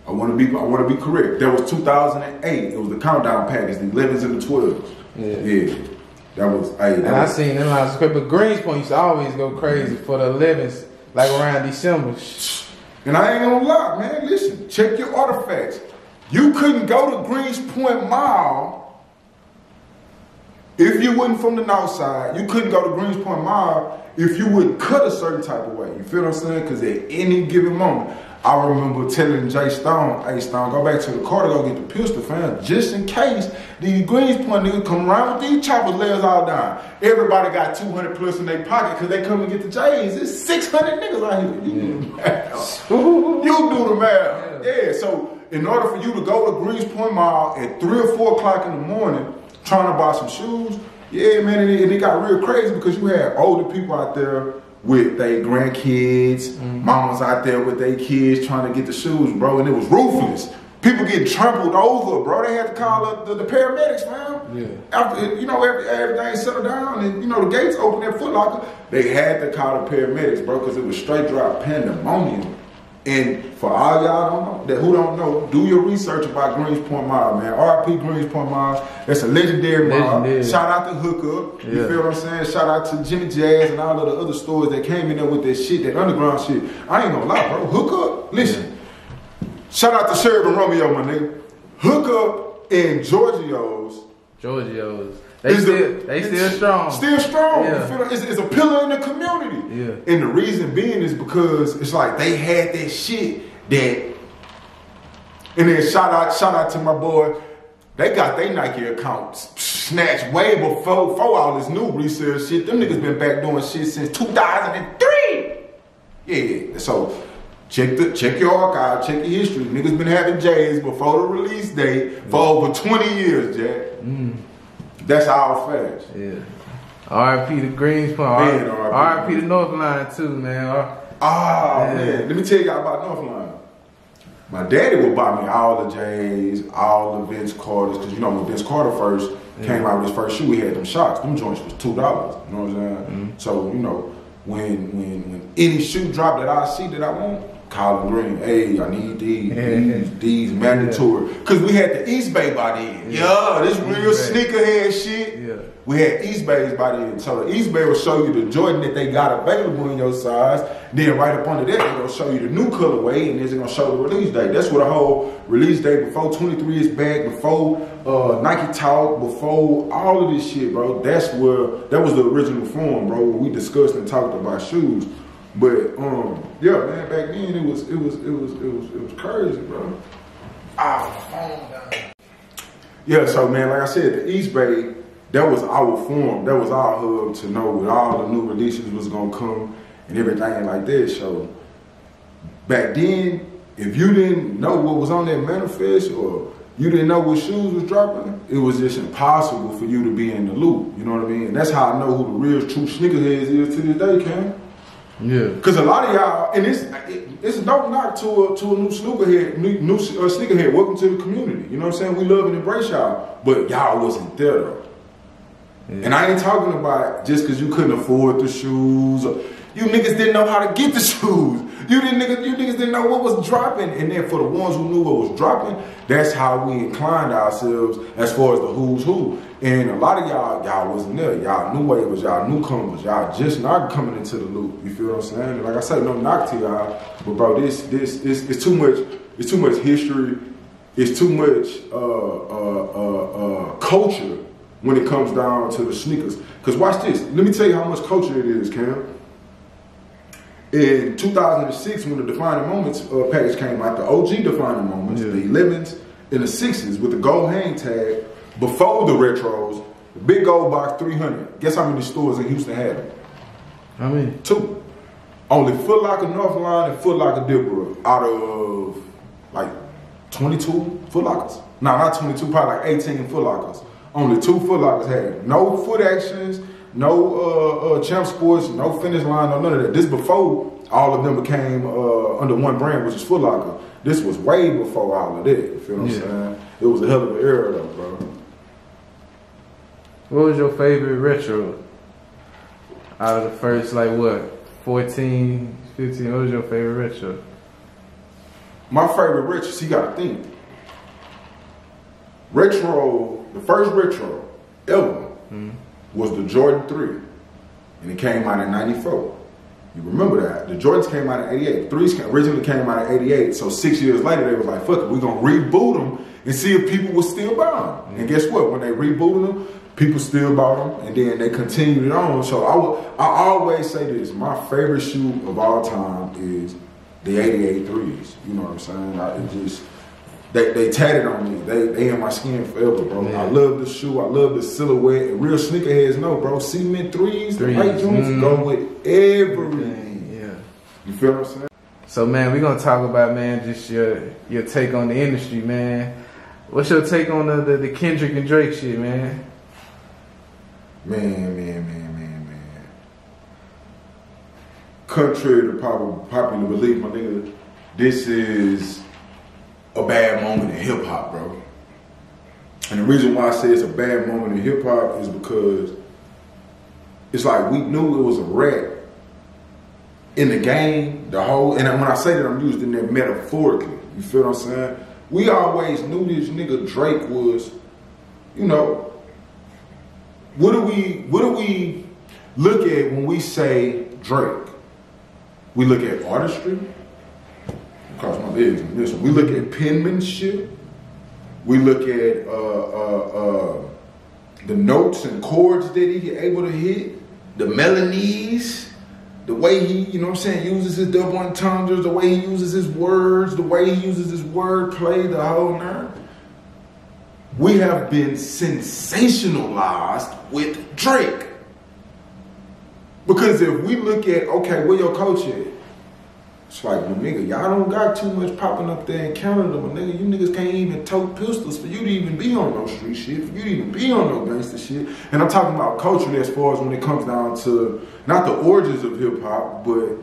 I want to be correct. That was 2008. It was the countdown package, the 11s and the 12s. Yeah. That was. I seen them lines, but Greenspoint used to always go crazy for the 11s, like around December. And I ain't gonna lie, man. Listen, check your artifacts. You couldn't go to Greenspoint Mall if you wasn't from the north side. You couldn't go to Greenspoint Mall if you wouldn't cut a certain type of way. You feel what I'm saying? Because at any given moment, I remember telling Jay Stone, hey Stone, go back to the car to go get the pistol, fam, just in case these Greenspoint niggas come around with these choppers, lay us all down. Everybody got 200 plus in their pocket because they come and get the J's. It's 600 niggas out here. You do the math. You do the math. Yeah, so in order for you to go to Greenspoint Mall at 3 or 4 o'clock in the morning trying to buy some shoes, yeah, man, and it got real crazy because you had older people out there with their grandkids, mamas out there with their kids trying to get the shoes, bro, and it was ruthless. People getting trampled over, bro. They had to call up the paramedics, man. Yeah. After, everything settled down and, the gates opened at Foot Locker, they had to call the paramedics, bro, because it was straight drop pandemonium. And for all y'all who don't know, do your research about Greenspoint Mall, man. R.I.P. Greenspoint Mall. That's a legendary mall. Shout out to Hookup. You feel what I'm saying? Shout out to Jimmy Jazz and all of the other stores that came in there with that shit, that underground shit. I ain't gonna lie, bro. Hookup, listen. Shout out to Sheriff and Romeo, my nigga. Hookup and Giorgio's. They still strong. Still strong. Yeah. You feel it's a pillar in the community. Yeah. And the reason being is because it's like they had that shit that. And then shout out to my boy. They got their Nike accounts snatched way before all this new resale shit. Them niggas been back doing shit since 2003. Yeah. So check your archive, check your history. Niggas been having J's before the release date for over 20 years, Jack. That's all facts. Yeah. R.I.P. to Greenspoint. R.I.P. to North Line too, man. Man. Let me tell y'all about North Line. My daddy would buy me all the J's, all the Vince Carters, because when Vince Carter first came out with his first shoe, he had them shocks. Them joints was $2. You know what I'm saying? So, when any shoe drop that I see that I want, Colin Green, hey, I need these mandatory. Cause we had the East Bay by then. Yeah, this real sneakerhead shit. Yeah. We had East Bays by then. So the East Bay will show you the Jordan that they got available in your size. Then right up under that, they're gonna show you the new colorway, and then they're gonna show the release date. That's what the whole release date before 23 is back, before Nike Talk, before all of this shit, bro. That was the original form, bro, where we discussed and talked about shoes. But yeah, man, back then it was crazy, bro. Yeah, so man, like I said, the East Bay, that was our form, that was our hub to know what all the new releases was gonna come and everything like that. So back then, if you didn't know what was on that manifest or you didn't know what shoes was dropping, it was just impossible for you to be in the loop. You know what I mean? And that's how I know who the real true sneakerheads is to this day, Cam. Yeah, because a lot of y'all, and it's no knock to a new sneakerhead. Welcome to the community. You know what I'm saying? We love and embrace y'all, but y'all wasn't there though. Yeah. And I ain't talking about just because you couldn't afford the shoes. Or you niggas didn't know how to get the shoes. You niggas didn't know what was dropping. And then for the ones who knew what was dropping, that's how we inclined ourselves as far as the who's who. And a lot of y'all wasn't there. Y'all knew what it was. Y'all newcomers. Y'all just not coming into the loop. You feel what I'm saying? And like I said, no knock to y'all, but bro, this it's too much. It's too much history. It's too much culture when it comes down to the sneakers. Cause watch this. Let me tell you how much culture it is, Cam. In 2006, when the Defining Moments package came out, the OG Defining Moments, the 11s and the 6s with the gold hang tag, before the retros, the big gold box 300. Guess how many stores in Houston had them? How many? 2. Only Foot Locker North Line and Foot Locker Dipper out of like 22 Foot Lockers. No, not 22, probably like 18 Foot Lockers. Only 2 Foot Lockers had it. No Foot Actions, no Champ Sports, no Finish Line, no none of that. This before all of them became under one brand, which is Foot Locker. This was way before all of that. You feel what I'm saying? It was a hell of an era though, bro. What was your favorite retro? Out of the first, like what, 14, 15, what was your favorite retro? My favorite retro, so you gotta think. Retro, the first retro ever was the Jordan 3. And it came out in 94. You remember that. The Jordans came out in 88. The 3s originally came out in 88. So 6 years later, they was like, fuck it, we're gonna reboot them and see if people will still buy them. And guess what? When they rebooted them, people still bought them, and then they continued it on. So I always say this: my favorite shoe of all time is the '88 threes. You know what I'm saying? They tatted on me. They in my skin forever, bro. I love the shoe. I love the silhouette. And real sneakerheads know, bro. Cement threes, the white joints go with everything. Yeah. You feel what I'm saying? So man, we're gonna talk about, man, just your take on the industry, man. What's your take on the Kendrick and Drake shit, man? Man. Contrary to popular belief, my nigga, this is a bad moment in hip hop, bro. And the reason why I say it's a bad moment in hip hop is because it's like we knew it was a rat in the game, and when I say that, I'm using that metaphorically. You feel what I'm saying? We always knew this nigga Drake was, you know. What do we look at when we say Drake? We look at artistry. Cross my legs on this one. We look at penmanship. We look at the notes and chords that he able to hit, the melodies, the way he, you know what I'm saying, uses his double entendres, the way he uses his words, the way he uses his wordplay, the whole nine. We have been sensationalized with Drake. Because if we look at, okay, where your coach at? It's like, well, nigga, y'all don't got too much popping up there in Canada, but nigga, you niggas can't even tote pistols for you to even be on no street shit, for you to even be on no gangster shit. And I'm talking about culturally as far as when it comes down to not the origins of hip hop, but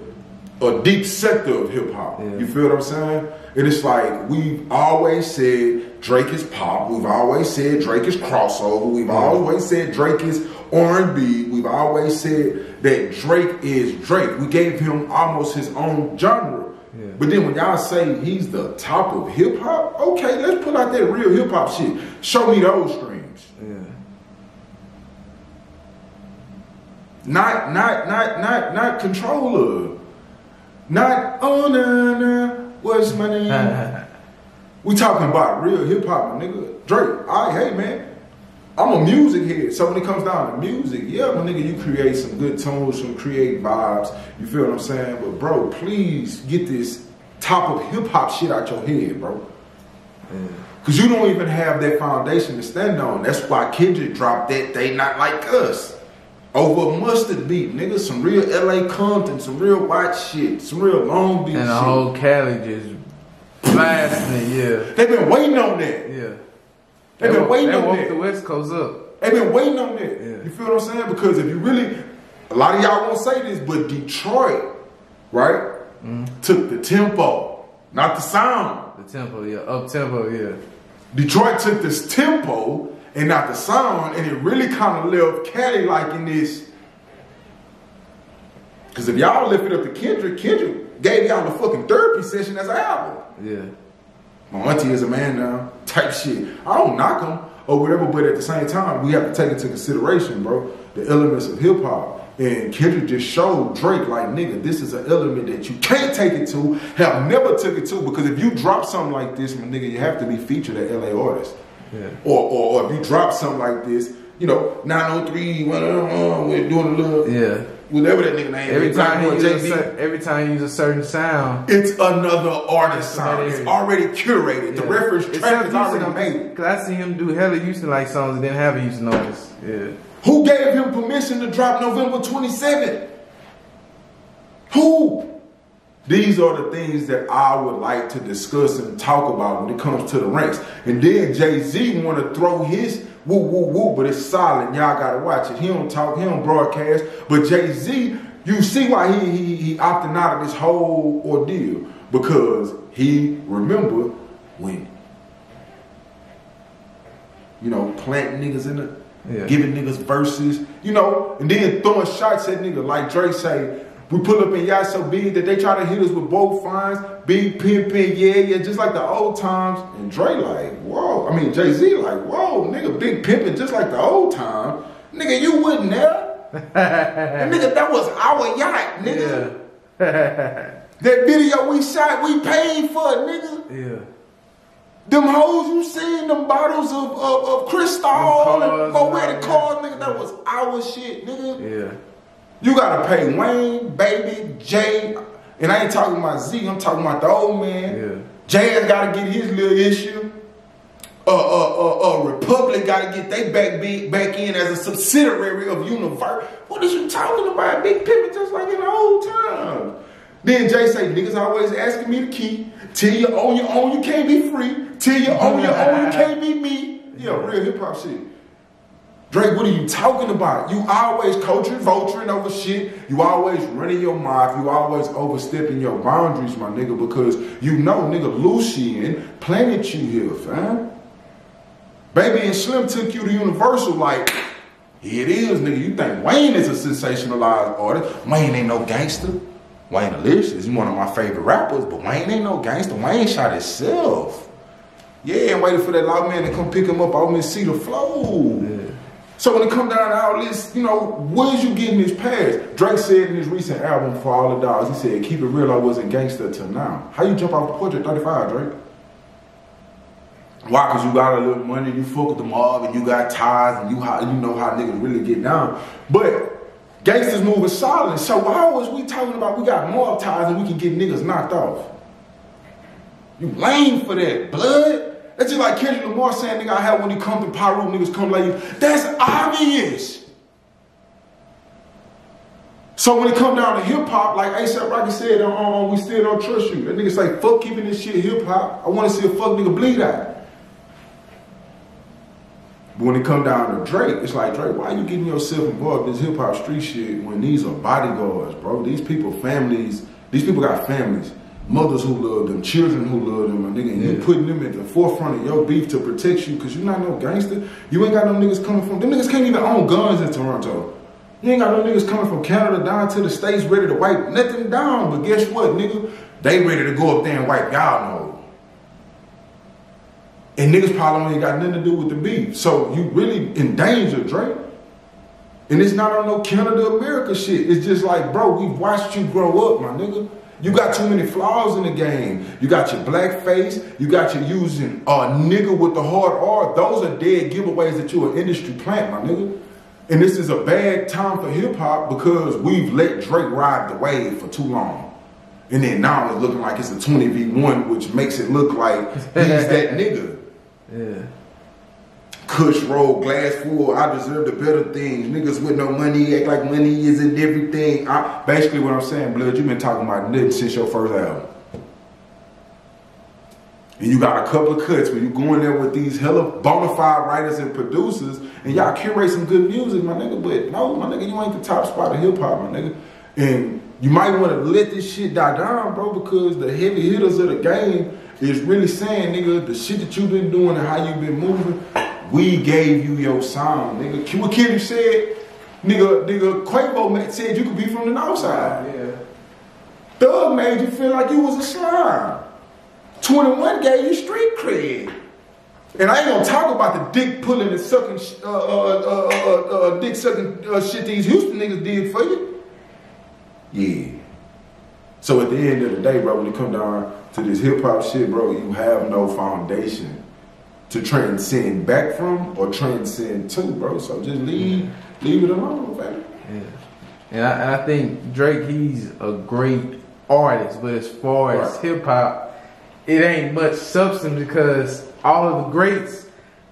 a deep sector of hip hop. Yeah. You feel what I'm saying? And it's like, we've always said Drake is pop. We've always said Drake is crossover. We've always said Drake is R&B. We've always said that Drake is Drake. We gave him almost his own genre. Yeah. But then when y'all say he's the top of hip hop, okay, let's pull out that real hip hop shit. Show me those streams. Yeah. Not Controller. Not oh nah, what's my name? We talking about real hip hop, my nigga. Drake. All right, hey man. I'm a music head, so when it comes down to music, yeah, my nigga, you create some good tunes, some create vibes, you feel what I'm saying? But bro, please get this top of hip hop shit out your head, bro. Cause you don't even have that foundation to stand on. That's why Kendrick dropped that They Not Like Us over a mustard beat, nigga. Some real LA Compton, some real white shit, some real Long Beach shit. And the whole Cali just blasting, yeah. They've been waiting on that. Yeah. They've been waiting on that. They woke the West Coast up. They've been waiting on that. Yeah. You feel what I'm saying? Because if you really, a lot of y'all won't say this, but Detroit, right, took the tempo, not the sound. The tempo, yeah. Up tempo, yeah. Detroit took this tempo and not the sound, and it really kind of left Cali like in this. Because if y'all lifted up to Kendrick gave y'all the fucking therapy session as an album. Yeah. My auntie is a man now, type shit. I don't knock him or whatever, but at the same time, we have to take into consideration, bro, the elements of hip hop. And Kendrick just showed Drake, like, nigga, this is an element that you can't take it to, have never took it to, because if you drop something like this, my nigga, you have to be featured at LA artists. Yeah. Or if you drop something like this, you know, 903, we're doing a little. Yeah. whatever that nigga name every is. time you use a certain sound, it's another artist sound. It's already curated. The reference track is already made. Cause I see him do hella Houston like songs and didn't have a Houston artist. Yeah. Who gave him permission to drop November 27th? Who? These are the things that I would like to discuss and talk about when it comes to the ranks. And then Jay-Z want to throw his woo woo woo, but it's silent. Y'all gotta watch it. He don't talk, he don't broadcast. But Jay-Z, you see why he opting out of this whole ordeal. Because he remember when, you know, planting niggas in the, giving niggas verses, you know, and then throwing shots at niggas like Drake say, we pull up in yacht so big that they try to hit us with both fines, big pimpin', yeah, just like the old times. And Dre like, whoa. I mean, Jay-Z like, whoa, nigga, big pimpin' just like the old time. Nigga, you wasn't there. And nigga, that was our yacht, nigga. Yeah. That video we shot, we paid for it, nigga. Yeah. Them hoes you seen, them bottles of Cristal, and Moët cars, nigga, that was our shit, nigga. Yeah. You gotta pay Wayne, Baby, Jay, and I ain't talking about Z, I'm talking about the old man. Yeah. Jay has gotta get his little issue. Republic gotta get they back in as a subsidiary of Universe. What is you talking about? Big pimpin' just like in the old times. Then Jay say, niggas always asking me the key. Till you own your own, you can't be free. Till you own your own, you can't be me. Yeah, real hip hop shit. Drake, what are you talking about? You always coaching, vulturing over shit. You always running your mouth. You always overstepping your boundaries, my nigga, because you know, nigga, Lucian planted you here, fam. Baby and Slim took you to Universal like, here it is, nigga. You think Wayne is a sensationalized artist. Wayne ain't no gangster. Wayne Alicious, he's one of my favorite rappers, but Wayne ain't no gangster. Wayne shot himself. Yeah, and waited for that loud man to come pick him up out and see the flow. Yeah. So when it come down to all this, you know, where's you getting this pass? Drake said in his recent album, For All the Dogs, he said, keep it real, I wasn't gangster till now. How you jump off the porch at 35, Drake? Why? Because you got a little money, you fuck with the mob, and you got ties, and you know how niggas really get down. But gangsters moving silent, so why was we talking about we got mob ties and we can get niggas knocked off? You lame for that, blood. That's just like Kendrick Lamar saying, nigga, I have when he come to Pyro, niggas come like you. That's obvious. So when it come down to hip hop, like A$AP Rocky said, we still don't trust you. That nigga say, fuck keeping this shit hip hop. I want to see a fuck nigga bleed out. But when it come down to Drake, it's like, Drake, why you getting yourself involved in this hip hop street shit when these are bodyguards, bro? These people, families, these people got families. Mothers who love them, children who love them, my nigga, and you putting them at the forefront of your beef to protect you because you're not no gangster. You ain't got no niggas coming from, them niggas can't even own guns in Toronto. You ain't got no niggas coming from Canada down to the States ready to wipe nothing down, but guess what, nigga? They ready to go up there and wipe y'all know. And niggas probably ain't got nothing to do with the beef. So you really in danger, Drake. And it's not on no Canada, America shit. It's just like, bro, we've watched you grow up, my nigga. You got too many flaws in the game. You got your black face. You got your using nigga with the hard R. Those are dead giveaways that you're an industry plant, my nigga. And this is a bad time for hip hop because we've let Drake ride the wave for too long. And then now it's looking like it's a 20v1, which makes it look like he's that nigga. Yeah. Kush roll, glass full, I deserve the better things. Niggas with no money act like money isn't everything. Basically what I'm saying, blood, you've been talking about nothing since your first album. And you got a couple of cuts where you go in there with these hella bona fide writers and producers and y'all curate some good music, my nigga. But no, my nigga, you ain't the top spot of hip hop, my nigga. And you might want to let this shit die down, bro, because the heavy hitters of the game is really saying, nigga, the shit that you've been doing and how you've been moving, we gave you your sound, nigga. What Kendrick said, nigga, Quavo said you could be from the north side. Yeah. Thug made you feel like you was a slime. 21 gave you street cred. And I ain't gonna talk about the dick pulling and sucking, dick sucking shit these Houston niggas did for you. Yeah. So at the end of the day, bro, when it come down to this hip hop shit, bro, you have no foundation to transcend back from or transcend to, bro. So just leave it alone, baby. Yeah. And I think Drake, he's a great artist, but as far as hip hop, it ain't much substance because all of the greats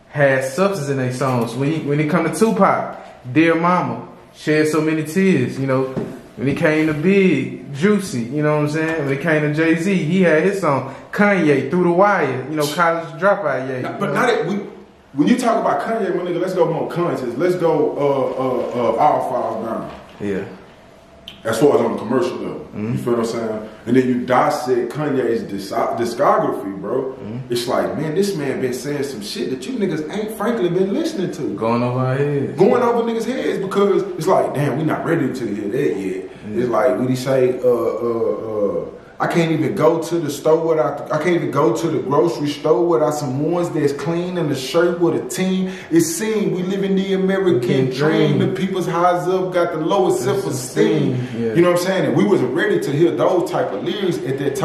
had substance in their songs. When it come to Tupac, Dear Mama, Shed So Many Tears, you know. When it came to Big, Juicy, you know what I'm saying? When it came to Jay-Z, he had his song. Kanye, Through the Wire, you know, College Dropout, yeah. But now that when you talk about Kanye, my nigga, let's go more conscious. Let's go All Files Down. Yeah. As far as on the commercial level. You feel what I'm saying? And then you dissect Kanye's discography, bro. It's like, man, this man been saying some shit that you niggas ain't frankly been listening to. Going over our heads. Going over niggas' heads because it's like, damn, we not ready to hear that yet. It's like, when he say, I can't even go to the store without, I can't even go to the grocery store without some ones that's clean and a shirt with a team. It's seen we live in the American dream. The people's highs up got the lowest self-esteem. You know what I'm saying? And we wasn't ready to hear those type of lyrics at that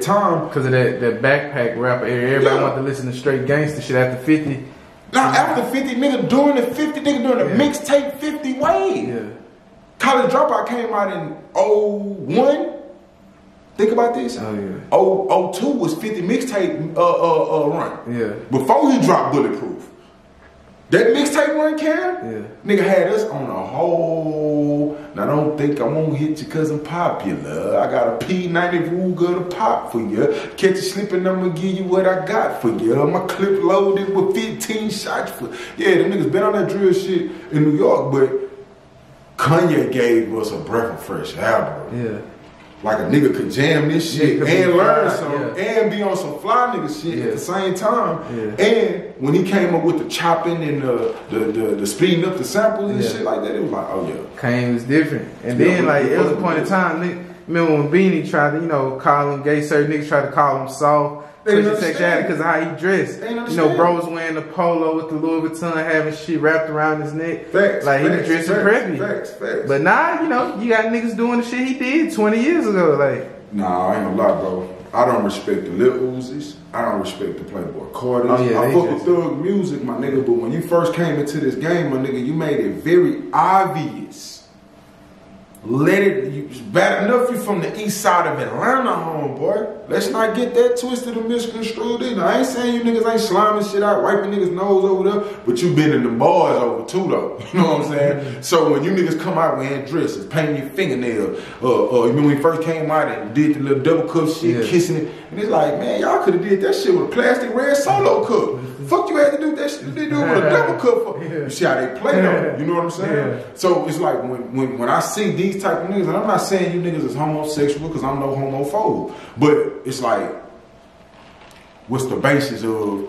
time. Because of that backpack rapper. Everybody want to listen to straight gangster shit after 50. Now after 50, nigga during the 50, nigga during the mixtape 50 wave. Yeah. College Dropout came out in 01. Think about this. Oh yeah. 02 was 50 mixtape run. Yeah. Before he dropped Bulletproof. That mixtape run, Cam, nigga had us on a whole. Now don't think I won't hit you cause I'm popular. I got a P90 Ruger to pop for you. Catch you slipping, I'ma give you what I got for you. My clip loaded with 15 shots for. Yeah, them niggas been on that drill shit in New York, but Kanye gave us a breath of fresh air, bro. Yeah. Like a nigga could jam this shit and learn something and be on some fly nigga shit at the same time. And when he came up with the chopping and the speeding up the samples and shit like that, it was like, oh yeah. Kane was different. And then like it was a point in time, remember when Beanie tried to, you know, call him gay, certain niggas tried to call him soft. Because of how he dressed. You know, bro was wearing the polo with the Louis Vuitton, having shit wrapped around his neck. Like he was dressing preppy. Facts. But now, you know, you got niggas doing the shit he did 20 years ago. Like, nah, I ain't gonna lie, bro. I don't respect the Lil Uzis. I don't respect the Playboy Carters. Oh, yeah, I fuck with thug music, my nigga. But when you first came into this game, my nigga, you made it very obvious. It's bad enough you from the east side of Atlanta, homeboy. Let's not get that twisted or misconstrued either. I ain't saying you niggas ain't sliming shit out, wiping niggas' nose over there, but you been in the bars over too, though. You know what I'm saying? So when you niggas come out wearing dresses, painting your fingernails, you remember when we first came out and did the little double cup shit, kissing it, and it's like, man, y'all could have did that shit with a plastic red solo cup. Fuck you had to do that shit. They do it with a double cup. You see how they play though. You know what I'm saying? So it's like when I see these type of niggas, and I'm not saying you niggas is homosexual because I'm no homophobe, but it's like, what's the basis of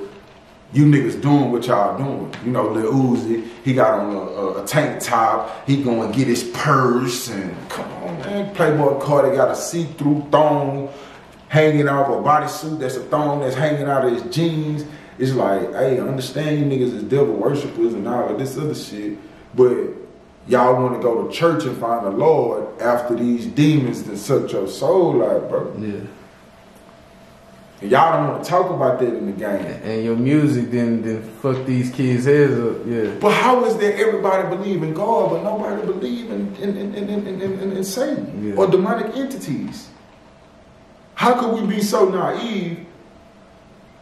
you niggas doing what y'all doing? You know, Lil Uzi, he got on a tank top, he gonna get his purse, and come on, man. Playboy Carter got a see-through thong hanging out of a bodysuit that's a thong that's hanging out of his jeans. It's like, hey, I understand you niggas is devil worshippers and all of this other shit, but y'all want to go to church and find the Lord after these demons that suck your soul out, bro. Yeah. And y'all don't want to talk about that in the game. And your music then fuck these kids' heads up, But how is that everybody believe in God, but nobody believe in Satan or demonic entities? How could we be so naive?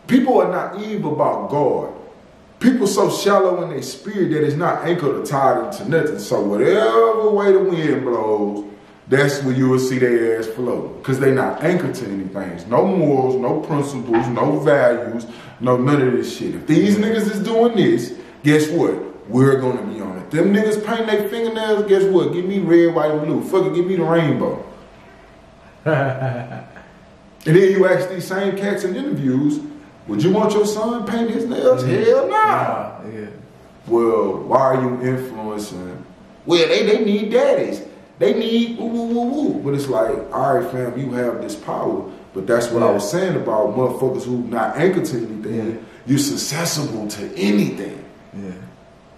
People are naive about God. People so shallow in their spirit that it's not anchored or tied into nothing. So whatever way the wind blows, that's where you will see their ass float. Because they not anchored to anything. No morals, no principles, no values, none of this shit. If these niggas is doing this, guess what? We're going to be on it. Them niggas paint their fingernails, guess what? Give me red, white, and blue. Fuck it, give me the rainbow. And then you ask these same cats in interviews, would you want your son paint his nails? Hell nah. Well, why are you influencing? Well, they need daddies. They need woo. But it's like, all right, fam, you have this power. But that's what I was saying about motherfuckers who not anchored to anything. You're susceptible to anything.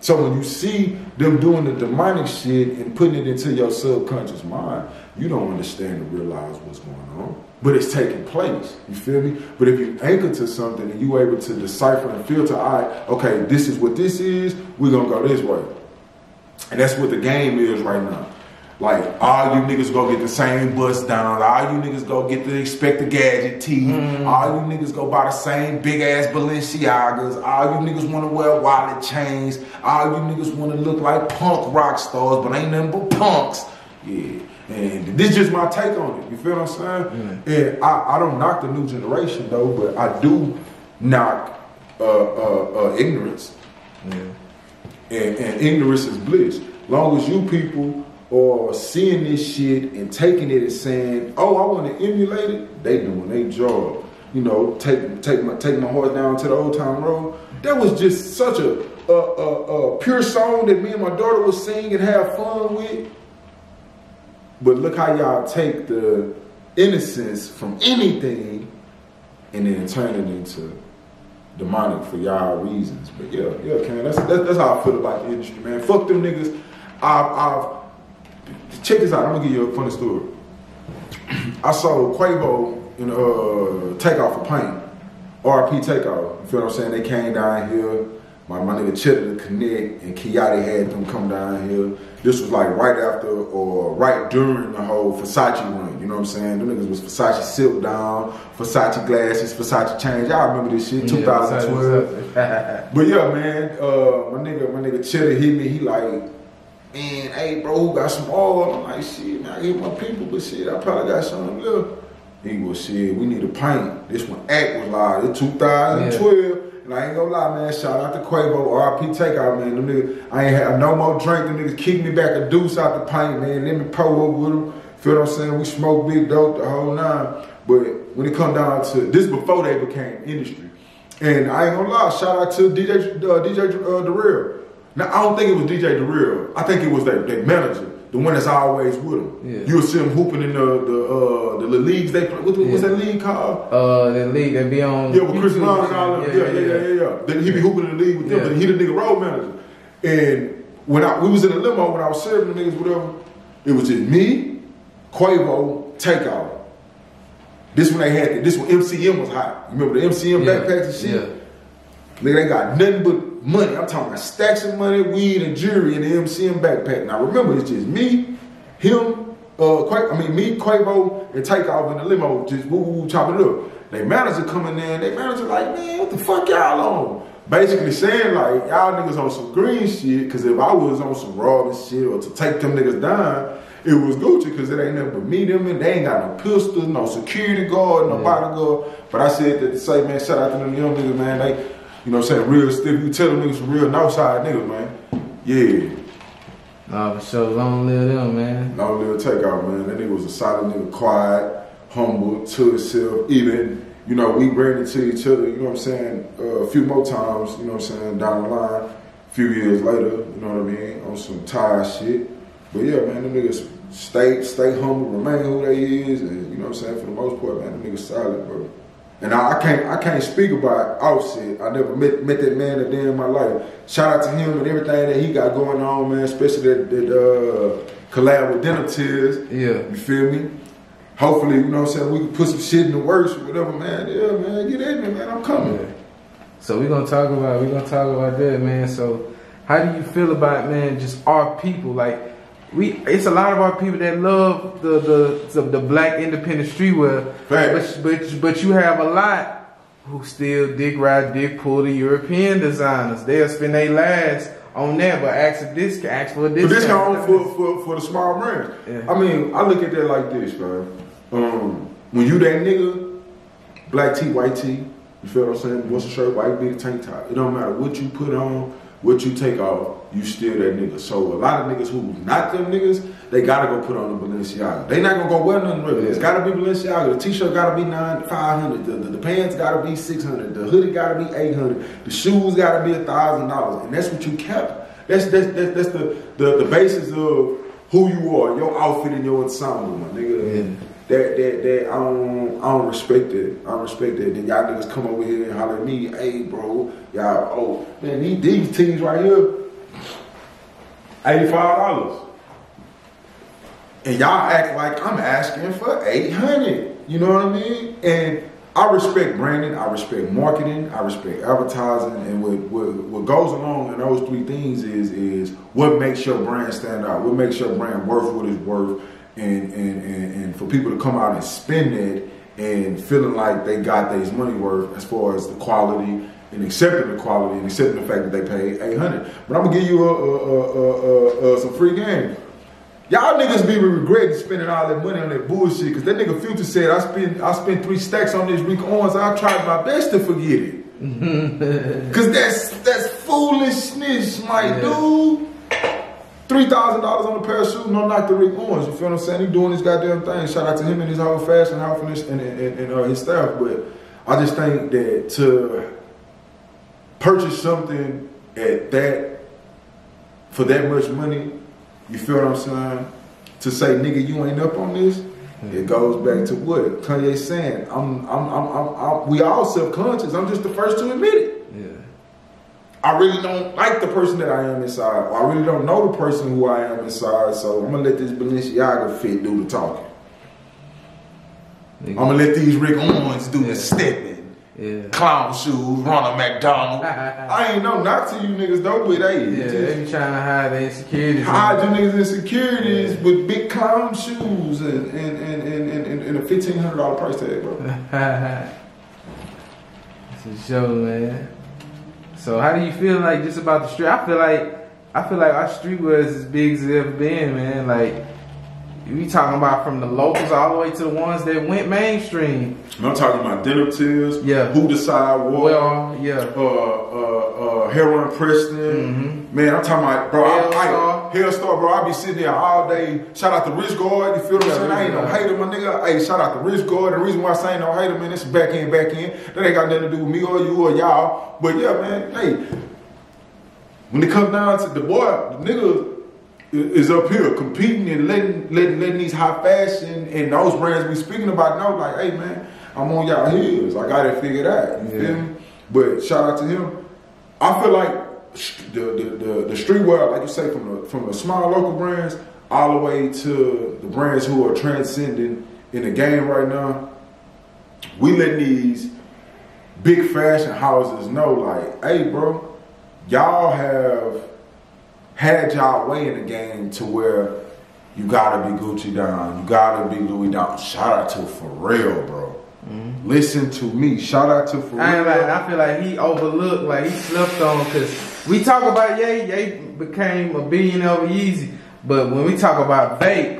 So when you see them doing the demonic shit and putting it into your subconscious mind, you don't understand and realize what's going on. But it's taking place, you feel me? But if you anchor to something and you able to decipher and filter, all right, okay, this is what this is, we're gonna go this way. And that's what the game is right now. Like, all you niggas go get the same bust down. All you niggas go get the Expect a Gadget tee. All you niggas go buy the same big ass Balenciagas. All you niggas want to wear wallet chains. All you niggas want to look like punk rock stars, but ain't nothing but punks. Yeah. And this is just my take on it. You feel what I'm saying? And I don't knock the new generation though, but I do knock ignorance. And ignorance is bliss. Long as you people are seeing this shit and taking it and saying, "Oh, I want to emulate it," they doing their job. You know, take my horse down to the Old Town Road. That was just such a pure song that me and my daughter would sing and have fun with. But look how y'all take the innocence from anything and then turn it into demonic for y'all reasons. But yeah, Ken, that's how I feel about the industry, man. Fuck them niggas. I've check this out. I'm gonna give you a funny story. I saw Quavo in Takeoff for Paint, RP Takeoff. You feel what I'm saying? They came down here. My nigga Cheddar the Connect and Kiati had them come down here. This was like right after or right during the whole Versace run. You know what I'm saying? Them niggas was Versace silk down, Versace glasses, Versace chains. Y'all remember this shit, 2012. But yeah, man, my nigga Cheddar hit me. He like, man, hey bro, who got some oil? I'm like, shit, man, I hit my people, but shit, I probably got something left. He was, shit, we need a paint. This one act was live. It's 2012. Yeah. And I ain't gonna lie, man, shout out to Quavo, RP Takeout, man. Them niggas, I ain't had no more drink. Them niggas kicked me back a deuce out the paint, man. Let me pull up with them. Feel what I'm saying? We smoke big dope the whole nine. But when it come down to, this before they became industry. And I ain't gonna lie, shout out to DJ Darrell. Now, I don't think it was DJ Darrell. I think it was that manager, the one that's always with him. Yeah. You'll see him hooping in the leagues they play. What's that league called? The league that be on. Yeah, with Chris Brown and all them. Yeah. Then he be hooping in the league with them. But he the nigga road manager. And when we was in the limo when I was serving the niggas, whatever, it was just me, Quavo, Takeout. This when MCM was hot. You remember the MCM backpacks and shit? Yeah. Nigga, they got nothing but money. I'm talking about stacks of money, weed, and jewelry in the MCM backpack. Now remember, it's just me, him, Quavo, and Takeoff in the limo, just woo chopping it up. They manager coming in, they manager like, man, what the fuck y'all on? Basically saying like, y'all niggas on some green shit, cause if I was on some raw shit or to take them niggas down, it was Gucci, cause it ain't nothing but me, them, and they ain't got no pistols, no security guard, no bodyguard. But I said that to say, man, shout out to them young niggas, man, they, you know what I'm saying, real stiff. You tell them niggas some real northside niggas, man. Yeah. Nah, for sure. Long live them, man. Long live Takeout, man. That nigga was a solid nigga, quiet, humble, to himself. Even, you know, we ran into each other, you know what I'm saying, a few more times, you know what I'm saying, down the line, a few years later, you know what I mean, on some tired shit. But yeah, man, them niggas stay humble, remain who they is, and you know what I'm saying, for the most part, man, them niggas solid, bro. And I can't speak about Offset. I never met that man a day in my life. Shout out to him and everything that he got going on, man. Especially that collab with Denim Tears. Yeah. You feel me? Hopefully, you know what I'm saying, we can put some shit in the works or whatever, man. Yeah, man, get at me, man. I'm coming. Yeah. So we're gonna talk about that, man. So how do you feel about, man, just our people? Like, it's a lot of our people that love the black independent streetwear, but you have a lot who still dick ride, dick pull the European designers. They'll spend their last on that, but ask for a discount. For a discount for the small brands. Yeah. I mean, I look at that like this, man. When you that nigga, black tee, white tee, you feel what I'm saying? What's a shirt, white beat, tank top. It don't matter what you put on, what you take off, you still that nigga. So a lot of niggas who not them niggas, they gotta go put on the Balenciaga. They not gonna go wear nothing regular. It's gotta be Balenciaga. The t-shirt gotta be $500. The pants gotta be $600. The hoodie gotta be $800. The shoes gotta be $1,000. And that's what you kept. That's the basis of who you are, your outfit and your ensemble, my nigga. Yeah. That I don't respect it. I don't respect that. Then y'all niggas come over here and holler at me, hey bro, y'all, oh man, these tees right here, $85. And y'all act like I'm asking for $800. You know what I mean? And I respect branding, I respect marketing, I respect advertising, and what goes along in those three things is what makes your brand stand out, what makes your brand worth what it's worth, and for people to come out and spend it and feeling like they got their money worth as far as the quality and accepting the quality and accepting the fact that they paid $800. But I'm gonna give you some free game. Y'all niggas be regretting spending all that money on that bullshit, because that nigga Future said, I spent 3 stacks on this Rick Owens. I tried my best to forget it. Because that's foolishness, my dude. $3,000 on a pair of shoes, no knock to Rick Owens. You feel what I'm saying? He doing this goddamn thing. Shout out to him and his whole fashion outfit and his staff. But I just think that to purchase something for that much money, you feel what I'm saying? To say, nigga, you ain't up on this, it goes back to what Kanye saying. We all self-conscious. I'm just the first to admit it. Yeah. I really don't like the person that I am inside. Or I really don't know the person who I am inside. So I'm gonna let this Balenciaga fit do the talking. I'm gonna let these Rick Owens do the stepping. Yeah. Clown shoes, Ronald McDonald. I ain't no knock to you niggas though, but they be trying to hide their insecurities. Hide your niggas insecurities with big clown shoes and a $1,500 price tag, bro. It's a show, man. So how do you feel like just about the street? I feel like our streetwear is as big as it's ever been, man. Like, we talking about from the locals all the way to the ones that went mainstream. I'm talking about Denim Tears, yeah, Who the Sidewalk, well, yeah, Heroin Preston, man. I'm talking about, bro. Hellstar, bro. I be sitting there all day. Shout out to Rich Guard. You feel what I'm saying? I ain't no hater, my nigga. Hey, shout out to Rich Guard. The reason why I say ain't no hater, man, it's back end. That ain't got nothing to do with me or you or y'all. But yeah, man. Hey, when it comes down to the nigga is up here competing and letting these high fashion and those brands we speaking about know, like, hey man, I'm on y'all heels. I got it figured out. You feel me? But shout out to him. I feel like the streetwear, like you say, from the small local brands all the way to the brands who are transcending in the game right now, we let these big fashion houses know, like, hey bro, y'all have had y'all way in the game to where you gotta be Gucci down, you gotta be Louis down. Shout out to Pharrell, bro. Listen to me. Shout out to Pharrell. I feel like he overlooked, like he slept on, because we talk about Ye became a billionaire over Yeezy, but when we talk about Vape,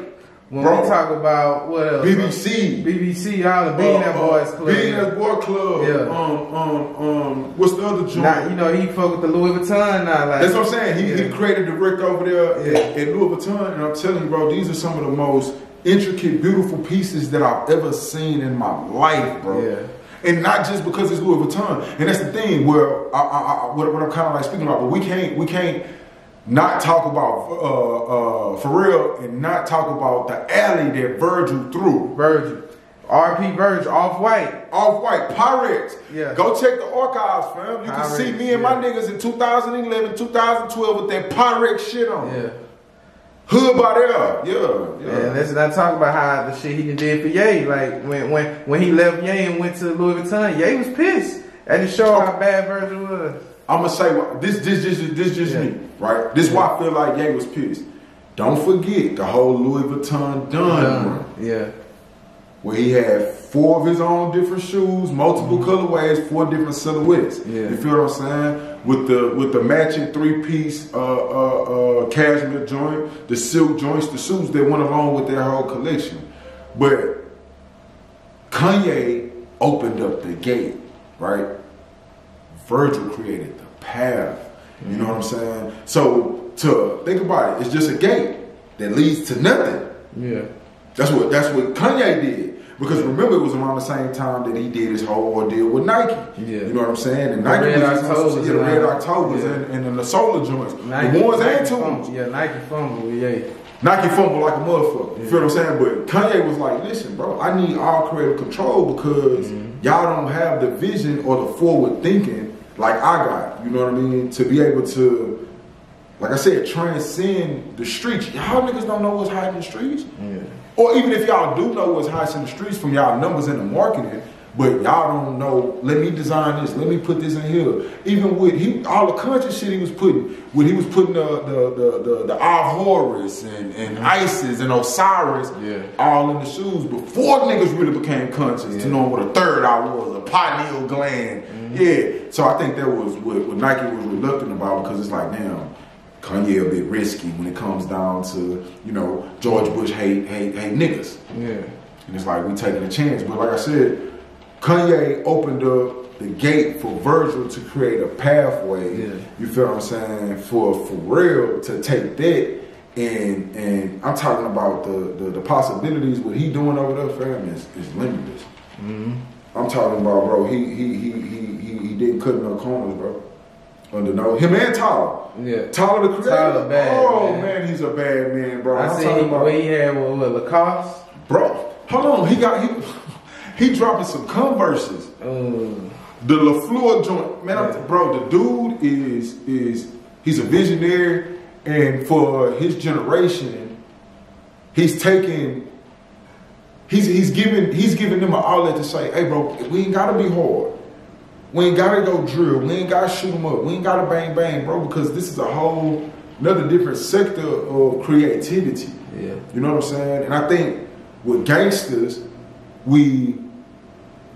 when we talk about what else? BBC, all the Billionaire Boys Club. Billionaire Boy Club. Yeah. What's the other joint? Now, you know, he fuck with the Louis Vuitton now. Like, that's what I'm saying. He created direct over there at Louis Vuitton, and I'm telling you, bro, these are some of the most intricate, beautiful pieces that I've ever seen in my life, bro. Yeah. And not just because it's Louis Vuitton. And that's the thing where what I'm kind of like speaking about, but we can't not talk about Pharrell and not talk about the alley that Virgil threw. RP Virgil, Off-White, Pyrex. Yeah. Go check the archives, fam. You can see me and my niggas in 2011, 2012 with that Pyrex shit on. Yeah. Hood by there. Yeah. And let's not talk about how the shit he did for Ye. Like when he left Ye and went to Louis Vuitton, Ye was pissed. That just showed how bad Virgil was. I'm gonna say this just me, right? This is why I feel like Ye was pissed. Don't forget the whole Louis Vuitton done. Yeah. Where he had 4 of his own different shoes, multiple colorways, 4 different silhouettes. Yeah. You feel what I'm saying? With the matching 3-piece cashmere joint, the silk joints, the shoes that went along with their whole collection. But Kanye opened up the gate, right? Virgil created the path. You know what I'm saying? So to think about it, it's just a gate that leads to nothing. Yeah. That's what Kanye did. Because remember, it was around the same time that he did his whole ordeal with Nike. Yeah. You know what I'm saying? And Nike was the Red Octobers and the Solar joints. Nike, the ones and twos. Yeah, Nike fumble, Nike fumble like a motherfucker. You feel what I'm saying? But Kanye was like, listen, bro, I need all creative control because y'all don't have the vision or the forward thinking like I got. You know what I mean? To be able to, like I said, transcend the streets. Y'all niggas don't know what's hot in the streets. Yeah. Or even if y'all do know what's hot in the streets from y'all numbers in the marketing, But y'all don't know, let me design this, let me put this in here. Even with all the country shit he was putting, when he was putting the Horus and Isis and Osiris all in the shoes before niggas really became conscious to know what a third eye was, a pineal gland. So I think that was what Nike was reluctant about, because it's like, damn, Kanye a bit risky when it comes down to, you know, George Bush hate niggas. And it's like, we taking a chance. But like I said, Kanye opened up the gate for Virgil to create a pathway, you feel what I'm saying, for real to take that, and I'm talking about the possibilities, what he doing over there, fam, is limitless. I'm talking about, bro, he didn't cut no corners, bro. Under no, him and Tyler. Tyler the creator. Tyler bad, man, he's a bad man, bro. I see what he had with Lacoste. Bro, hold on, he dropping some Converses. The LaFleur joint, man, bro, the dude he's a visionary, and for his generation, he's giving them an outlet to say, hey, bro, we ain't gotta be hard. We ain't gotta go drill. We ain't gotta shoot them up. We ain't gotta bang bang, bro, because this is a whole another different sector of creativity. You know what I'm saying? And I think with gangsters, we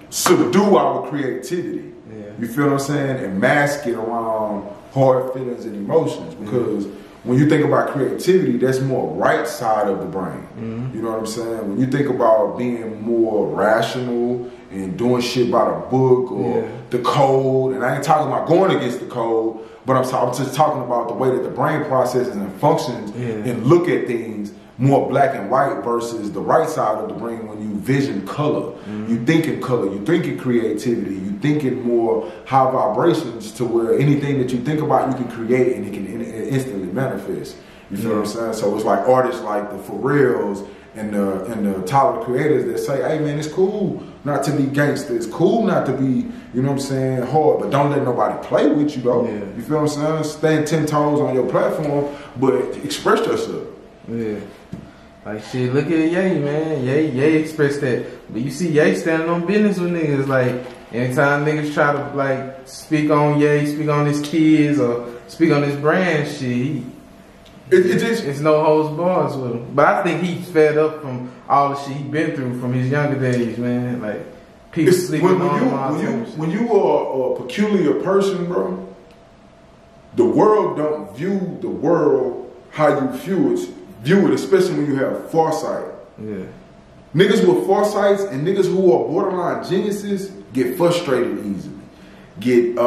subdue our creativity. You feel what I'm saying? And mask it around hard feelings and emotions. Because when you think about creativity, that's more right side of the brain. You know what I'm saying? When you think about being more rational and doing shit by the book or the code, and I ain't talking about going against the code, but I'm just talking about the way that the brain processes and functions and look at things more black and white versus the right side of the brain when you vision color. You think in color, you think in creativity, you think in more high vibrations to where anything that you think about, you can create and it can instantly manifest. You feel what I'm saying? So it's like artists like the Pharrells and the Tyler creators that say, hey man, it's cool not to be gangster. It's cool not to be, you know what I'm saying, hard, but don't let nobody play with you though. You feel what I'm saying? Stand 10 toes on your platform, but express yourself. Like shit, look at Ye, man. Ye expressed that. But you see Ye standing on business with niggas. Like, anytime niggas try to like speak on Ye, speak on his kids, or speak on his brand shit, it's no holds bars with him. But I think he's fed up from all the shit he been through from his younger days, man. Like, people sleeping on him. When you are a peculiar person, bro, the world don't view the world how you view it, especially when you have foresight. Niggas with foresights and niggas who are borderline geniuses get frustrated easily, get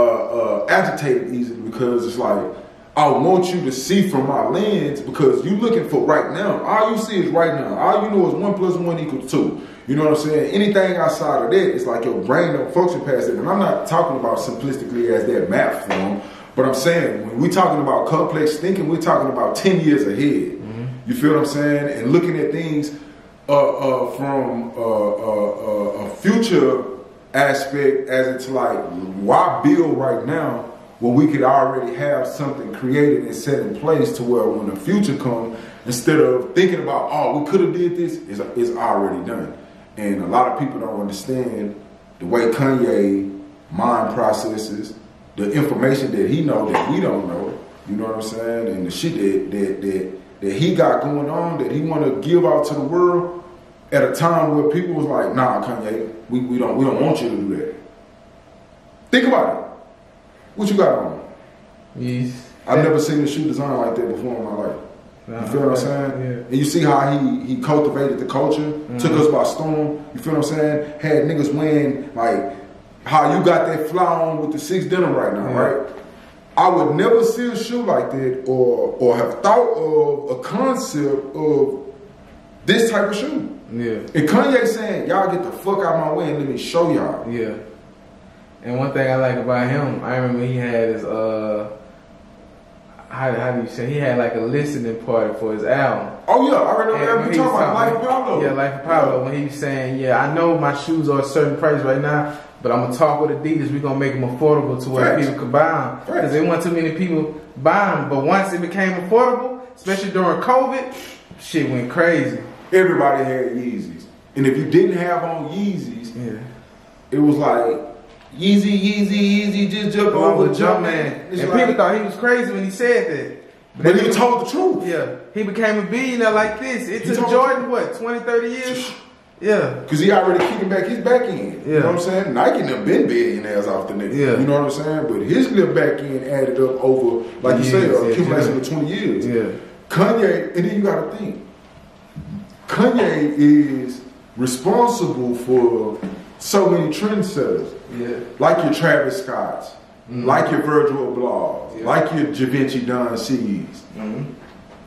agitated easily, because it's like, I want you to see from my lens, because you looking for right now. All you see is right now. All you know is 1 + 1 = 2. You know what I'm saying? Anything outside of that, it's like your brain don't function past it. And I'm not talking about simplistically as that map form, but I'm saying when we're talking about complex thinking, we're talking about 10 years ahead. You feel what I'm saying? And looking at things from a future aspect, as it's like, why build right now when we could already have something created and set in place to where when the future comes, instead of thinking about, oh, we could have did this, it's already done. And a lot of people don't understand the way Kanye mind processes, the information that he knows that we don't know, you know what I'm saying? And the shit that he got going on, that he want to give out to the world at a time where people was like, nah, Kanye, we don't want you to do that. Think about it. What you got on? I've never seen a shoe design like that before in my life. You feel what I'm saying? And you see how he cultivated the culture, took us by storm. You feel what I'm saying? Had niggas wearing, like, how you got that fly on with the 6 denim right now, right? I would never see a shoe like that or have thought of a concept of this type of shoe. And Kanye saying, y'all get the fuck out of my way and let me show y'all. And one thing I like about him, I remember he had his, how do you say, he had like a listening party for his album. Oh yeah, I remember you talking about Life of Pablo. Yeah, Life of Pablo, when he was saying, I know my shoes are a certain price right now, but I'm going to talk with Adidas, we're going to make them affordable to where people could buy them. Because there weren't too many people buying them. But once it became affordable, especially during COVID, shit went crazy. Everybody had Yeezys. And if you didn't have on Yeezys, it was like Yeezy, just jump over Jumpman. And people thought he was crazy when he said that. But he told the truth. Yeah. He became a billionaire like this. It took Jordan, what, 20, 30 years? Yeah. Because he already kicking back his back end. Yeah. You know what I'm saying? Nike done been billionaires off the nigga. Yeah. You know what I'm saying? But his little back end added up over, like you said, accumulation of 20 years. Yeah. Kanye, and then you gotta think, Kanye is responsible for so many trendsetters. Yeah. Like your Travis Scotts, like your Virgil Ablohs, like your Javinci Don C's.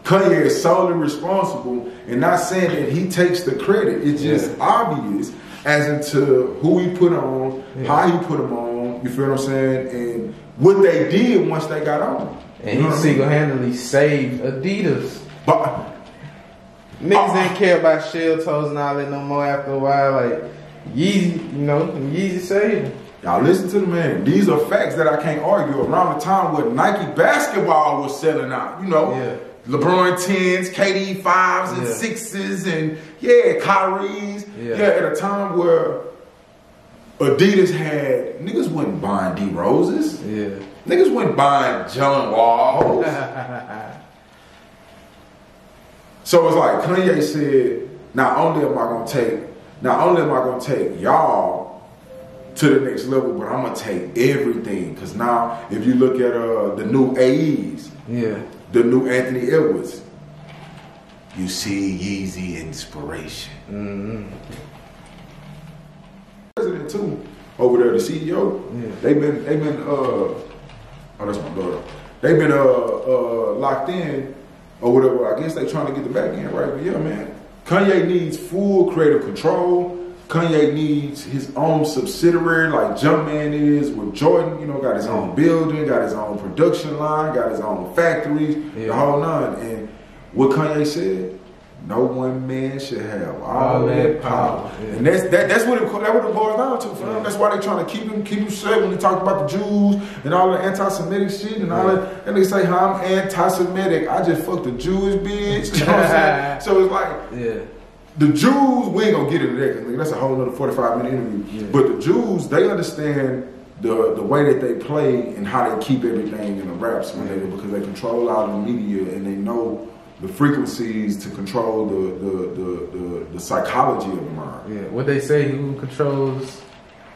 Kanye is solely responsible, and not saying that he takes the credit. It's just obvious as into who he put on, how he put them on, you feel what I'm saying, and what they did once they got on. And he single-handedly saved Adidas. But niggas didn't care about shell toes and all that no more after a while. Like, Yeezy, you know, Yeezy saved him. Y'all listen to the man. These are facts that I can't argue. Around the time when Nike basketball was selling out, you know, LeBron 10s, KD 5s and 6s, and Kyrie's. At a time where Adidas had, niggas wasn't buying D Roses. Niggas wasn't buying John Walls. So it's like Kanye said, not only am I gonna take y'all to the next level, but I'm gonna take everything. Cause now, if you look at the new AEs, the new Anthony Edwards, you see Yeezy inspiration. President too, over there, the CEO, they've been oh, that's my daughter. They've been locked in or whatever. I guess they trying to get the back end right. But yeah, man, Kanye needs full creative control. Kanye needs his own subsidiary like Jumpman is with Jordan. You know, got his own building, got his own production line, got his own factories, the whole nine. And what Kanye said, no one man should have all that power. And that's what it boils down to, fam. That's why they trying to keep him safe when they talk about the Jews and all the anti-Semitic shit and all that. And they say how I'm anti-Semitic. I just fucked a Jewish bitch. You know what I'm saying? So it's like, the Jews, we ain't gonna get into that because that's a whole other 45-minute interview. But the Jews, they understand the way that they play and how they keep everything in the raps because they control all the media and they know the frequencies to control the psychology of the mind. What they say, who controls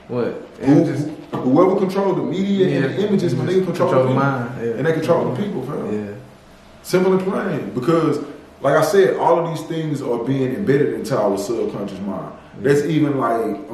what? Whoever controls the media and the images, when they control the mind, and they control the people, fam. Simple and plain. Because, like I said, all of these things are being embedded into our subconscious mind. That's even like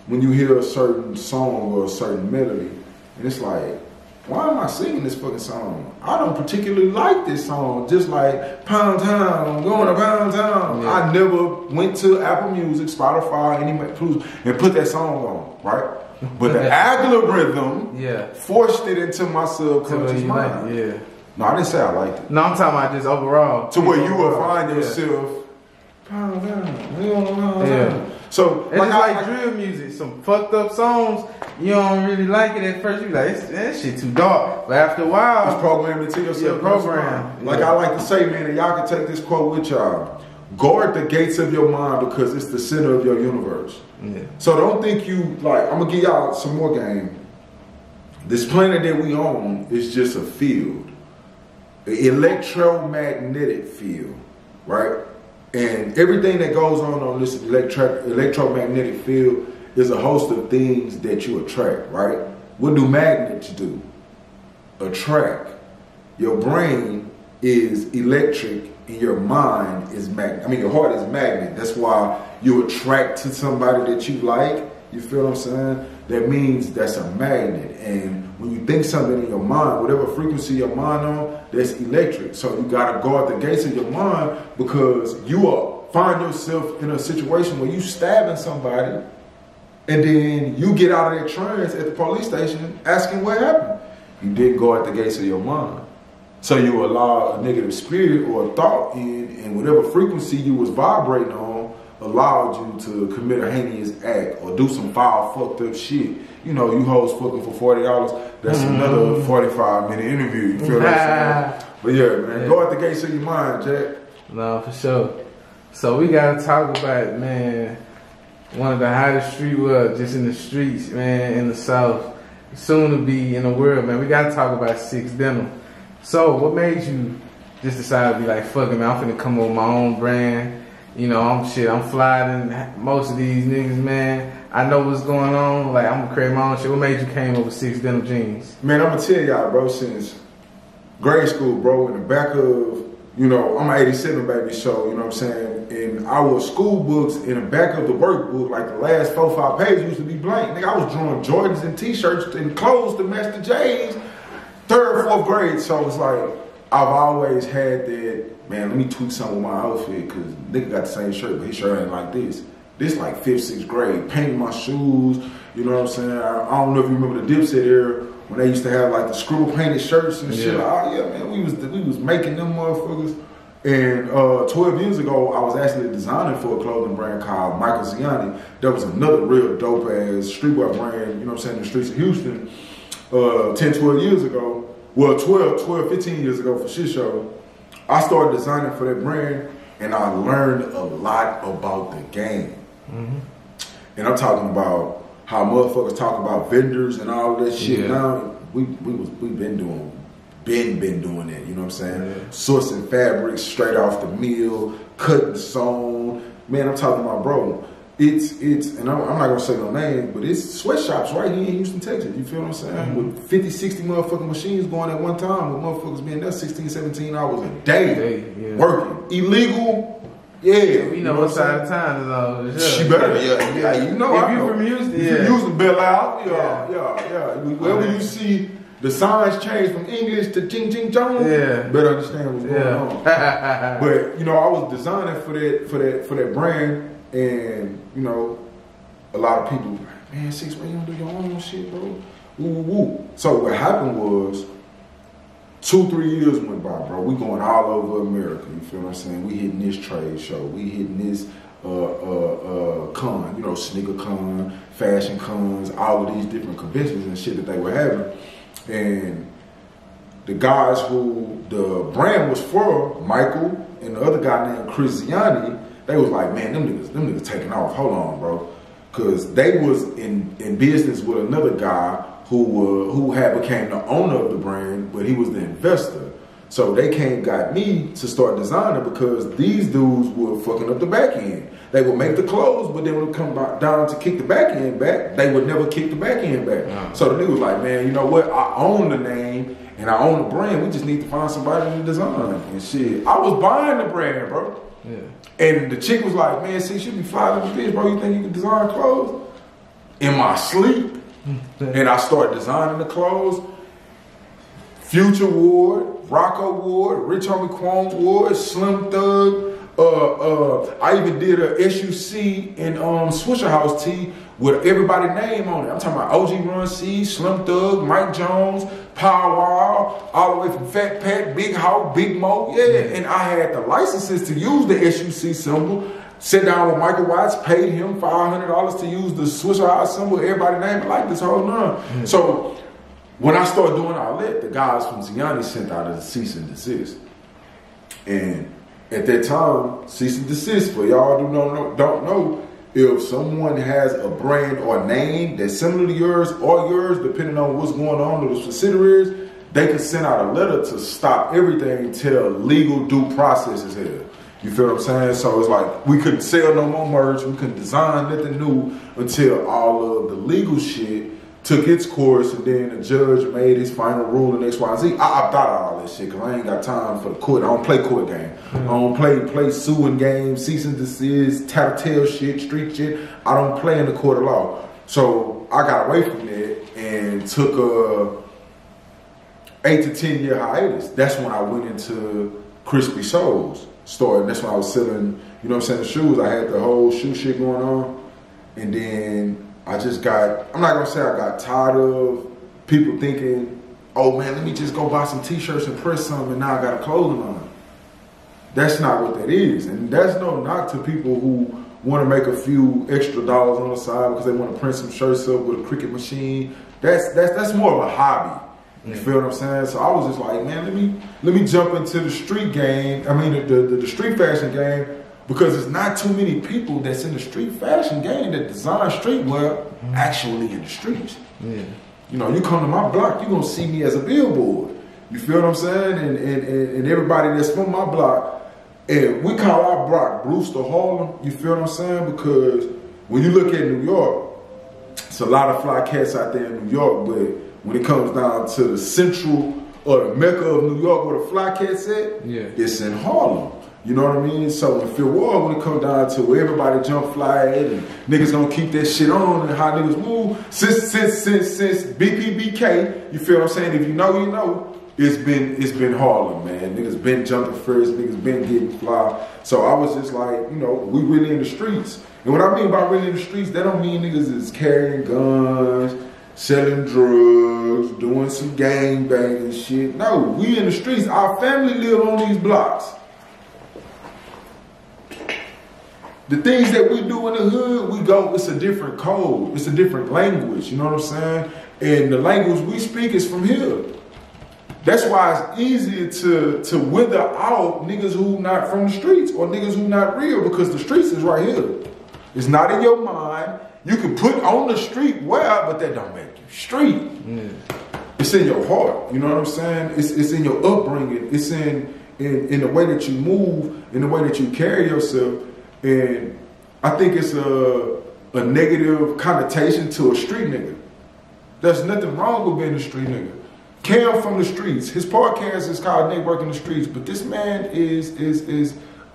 when you hear a certain song or a certain melody, and it's like, why am I singing this fucking song? I don't particularly like this song. Just like Pound Town, I'm going to Pound Town. I never went to Apple Music, Spotify, and put that song on, right? But the algorithm forced it into my subconscious mind. No, I didn't say I liked it. No, I'm talking about just overall. To where you will find yourself, Pound Town, So it's like drill music, some fucked up songs. You don't really like it at first. You be like, that shit too dark. But after a while, it's programmed into yourself. Like I like to say, man, and y'all can take this quote with y'all. Guard the gates of your mind because it's the center of your universe. So don't think you like. I'm gonna give y'all some more game. This planet that we own is just a field, an electromagnetic field, right? And everything that goes on this electromagnetic field is a host of things that you attract, right? What do magnets do? Attract. Your brain is electric and your mind is magnet. I mean, your heart is magnet. That's why you attract to somebody that you like. You feel what I'm saying? That means that's a magnet. And when you think something in your mind, whatever frequency your mind on, that's electric. So you gotta guard the gates of your mind because you find yourself in a situation where you stabbing somebody and then you get out of that trance at the police station asking what happened. You didn't guard the gates of your mind. So you allow a negative spirit or a thought in, and whatever frequency you was vibrating on allowed you to commit a heinous act or do some foul fucked up shit. You know, you hoes fucking for $40. That's another 45-minute interview. You feel what I'm saying? But yeah, man, guard the gates of your mind, Jack. No, for sure. So we gotta talk about, man, one of the hottest streetwear just in the streets, man, in the South. Soon to be in the world, man. We gotta talk about 6 Denim. So, what made you just decide to be like, fuck it, man, I'm finna come up with my own brand. You know, I'm flying most of these niggas, man. I know what's going on. Like, I'm gonna create my own shit. What made you came up with 6 Denim jeans? Man, I'm gonna tell y'all, bro, since grade school, bro, in the back of, you know, I'm an 87 baby, so, you know what I'm saying? And our school books in the back of the workbook, like the last 4 or 5 pages used to be blank. Nigga, I was drawing Jordans and t-shirts and clothes to match the J's, 3rd, 4th grade. So it's like, I've always had that, man, let me tweak something with my outfit, cause nigga got the same shirt, but his shirt ain't like this. This like 5th, 6th grade, painting my shoes, you know what I'm saying? I don't know if you remember the Dipset era, when they used to have like the scribble painted shirts and shit. Oh yeah, man, we was making them motherfuckers. And 12 years ago, I was actually designing for a clothing brand called Michael Ziani. That was another real dope ass streetwear brand, you know what I'm saying, in the streets of Houston. 10, 12 years ago, well 12, 15 years ago for shit show, I started designing for that brand and I learned a lot about the game. Mm-hmm. And I'm talking about how motherfuckers talk about vendors and all that shit. Yeah. Now we've been doing it, you know what I'm saying? Yeah. Sourcing fabrics straight off the mill, cutting sewn. Man, I'm talking about, bro, it's and I'm not gonna say no names, but it's sweatshops right here in Houston, Texas. You feel what I'm saying? Mm-hmm. With 50, 60 motherfucking machines going at one time, with motherfuckers being there 16, 17 hours a day, working. Illegal. Yeah, we know what side of town is on. She better, yeah. You know, if you from Houston, from Houston, Belle Isle, yeah. Wherever you see the signs change from English to Ching Ching Chong, better understand what's going on. But you know, I was designing for that brand, and you know, a lot of people, man, 6 man, you don't do your own shit, bro. Woo woo woo. So what happened was, 2-3 years went by, bro. We going all over America. You feel what I'm saying? We hitting this trade show. We hitting this con, you know, sneaker con, fashion cons, all of these different conventions and shit that they were having. And the guys who the brand was for, Michael and the other guy named Chris Ziani, they was like, man, them niggas taking off. Hold on, bro. Cause they was in business with another guy who had became the owner of the brand, but he was the investor. So they got me to start designing because these dudes were fucking up the back end. They would make the clothes, but then when it come down to kick the back end back, they would never kick the back end back. So the nigga was like, man, you know what? I own the name and I own the brand. We just need to find somebody to design and shit. I was buying the brand, bro. Yeah. And the chick was like, man, see, you be flying with this, bro. You think you can design clothes? In my sleep. And I started designing the clothes. Future Ward, Rocco Ward, Rich Homie Quan Ward, Slim Thug. I even did a SUC in Swisher House tee with everybody's name on it. I'm talking about OG Run C, Slim Thug, Mike Jones, Power Wow, all the way from Fat Pat, Big Hawk, Big Mo. Yeah, and I had the licenses to use the SUC symbol. Sit down with Michael Watts, paid him $500 to use the Swisher House symbol. Everybody named it like this whole none. So when I started doing all that, the guys from Ziani sent out a cease and desist. And at that time, cease and desist, for y'all who don't know, if someone has a brand or name that's similar to yours or yours, depending on what's going on with the subsidiaries, they can send out a letter to stop everything till legal due process is held. You feel what I'm saying? So it's like we couldn't sell no more merch, we couldn't design nothing new until all of the legal shit took its course, and then the judge made his final ruling X, Y, and Z. I opted out of all that shit because I ain't got time for the court. I don't play court game. I don't play suing games, cease and desist, tattletale shit, street shit. I don't play in the court of law. So I got away from that and took a 8 to 10 year hiatus. That's when I went into Crispy Souls store. And that's when I was selling, you know what I'm saying, the shoes. I had the whole shoe shit going on. And then I just got, I'm not gonna say I got tired of people thinking, oh man, let me just go buy some t-shirts and press some and now I got a clothing line. That's not what that is. And that's no knock to people who want to make a few extra dollars on the side because they want to print some shirts up with a Cricut machine. That's more of a hobby. You feel what I'm saying? So I was just like, man, let me jump into the street game. I mean, the street fashion game Because there's not too many people that's in the street fashion game that design streetwear actually in the streets. Yeah. You know, you come to my block, you're gonna see me as a billboard. You feel what I'm saying? And everybody that's from my block, and we call our block Brewster Harlem, you feel what I'm saying? Because when you look at New York, it's a lot of fly cats out there in New York, but when it comes down to the central or the mecca of New York where the fly cats at, it's in Harlem. You know what I mean? So in Fifth Ward, when it comes down to where everybody jump fly at and niggas gonna keep that shit on and how niggas move, since BPBK, you feel what I'm saying? If you know, you know, it's been Harlem, man. Niggas been jumping first, niggas been getting fly. So I was just like, you know, we really in the streets. And what I mean by really in the streets, that don't mean niggas is carrying guns, selling drugs, doing some gang banging shit. No, we in the streets. Our family live on these blocks. The things that we do in the hood, we go, it's a different code. It's a different language, you know what I'm saying? And the language we speak is from here. That's why it's easier to wither out niggas who not from the streets or niggas who not real, because the streets is right here. It's not in your mind. You can put on the street well, but that don't make you street. It's in your heart, you know what I'm saying? It's in your upbringing. It's in the way that you move, in the way that you carry yourself. And I think it's a negative connotation to a street nigga. There's nothing wrong with being a street nigga. Cam from the streets. His podcast is called Network in the Streets, but this man is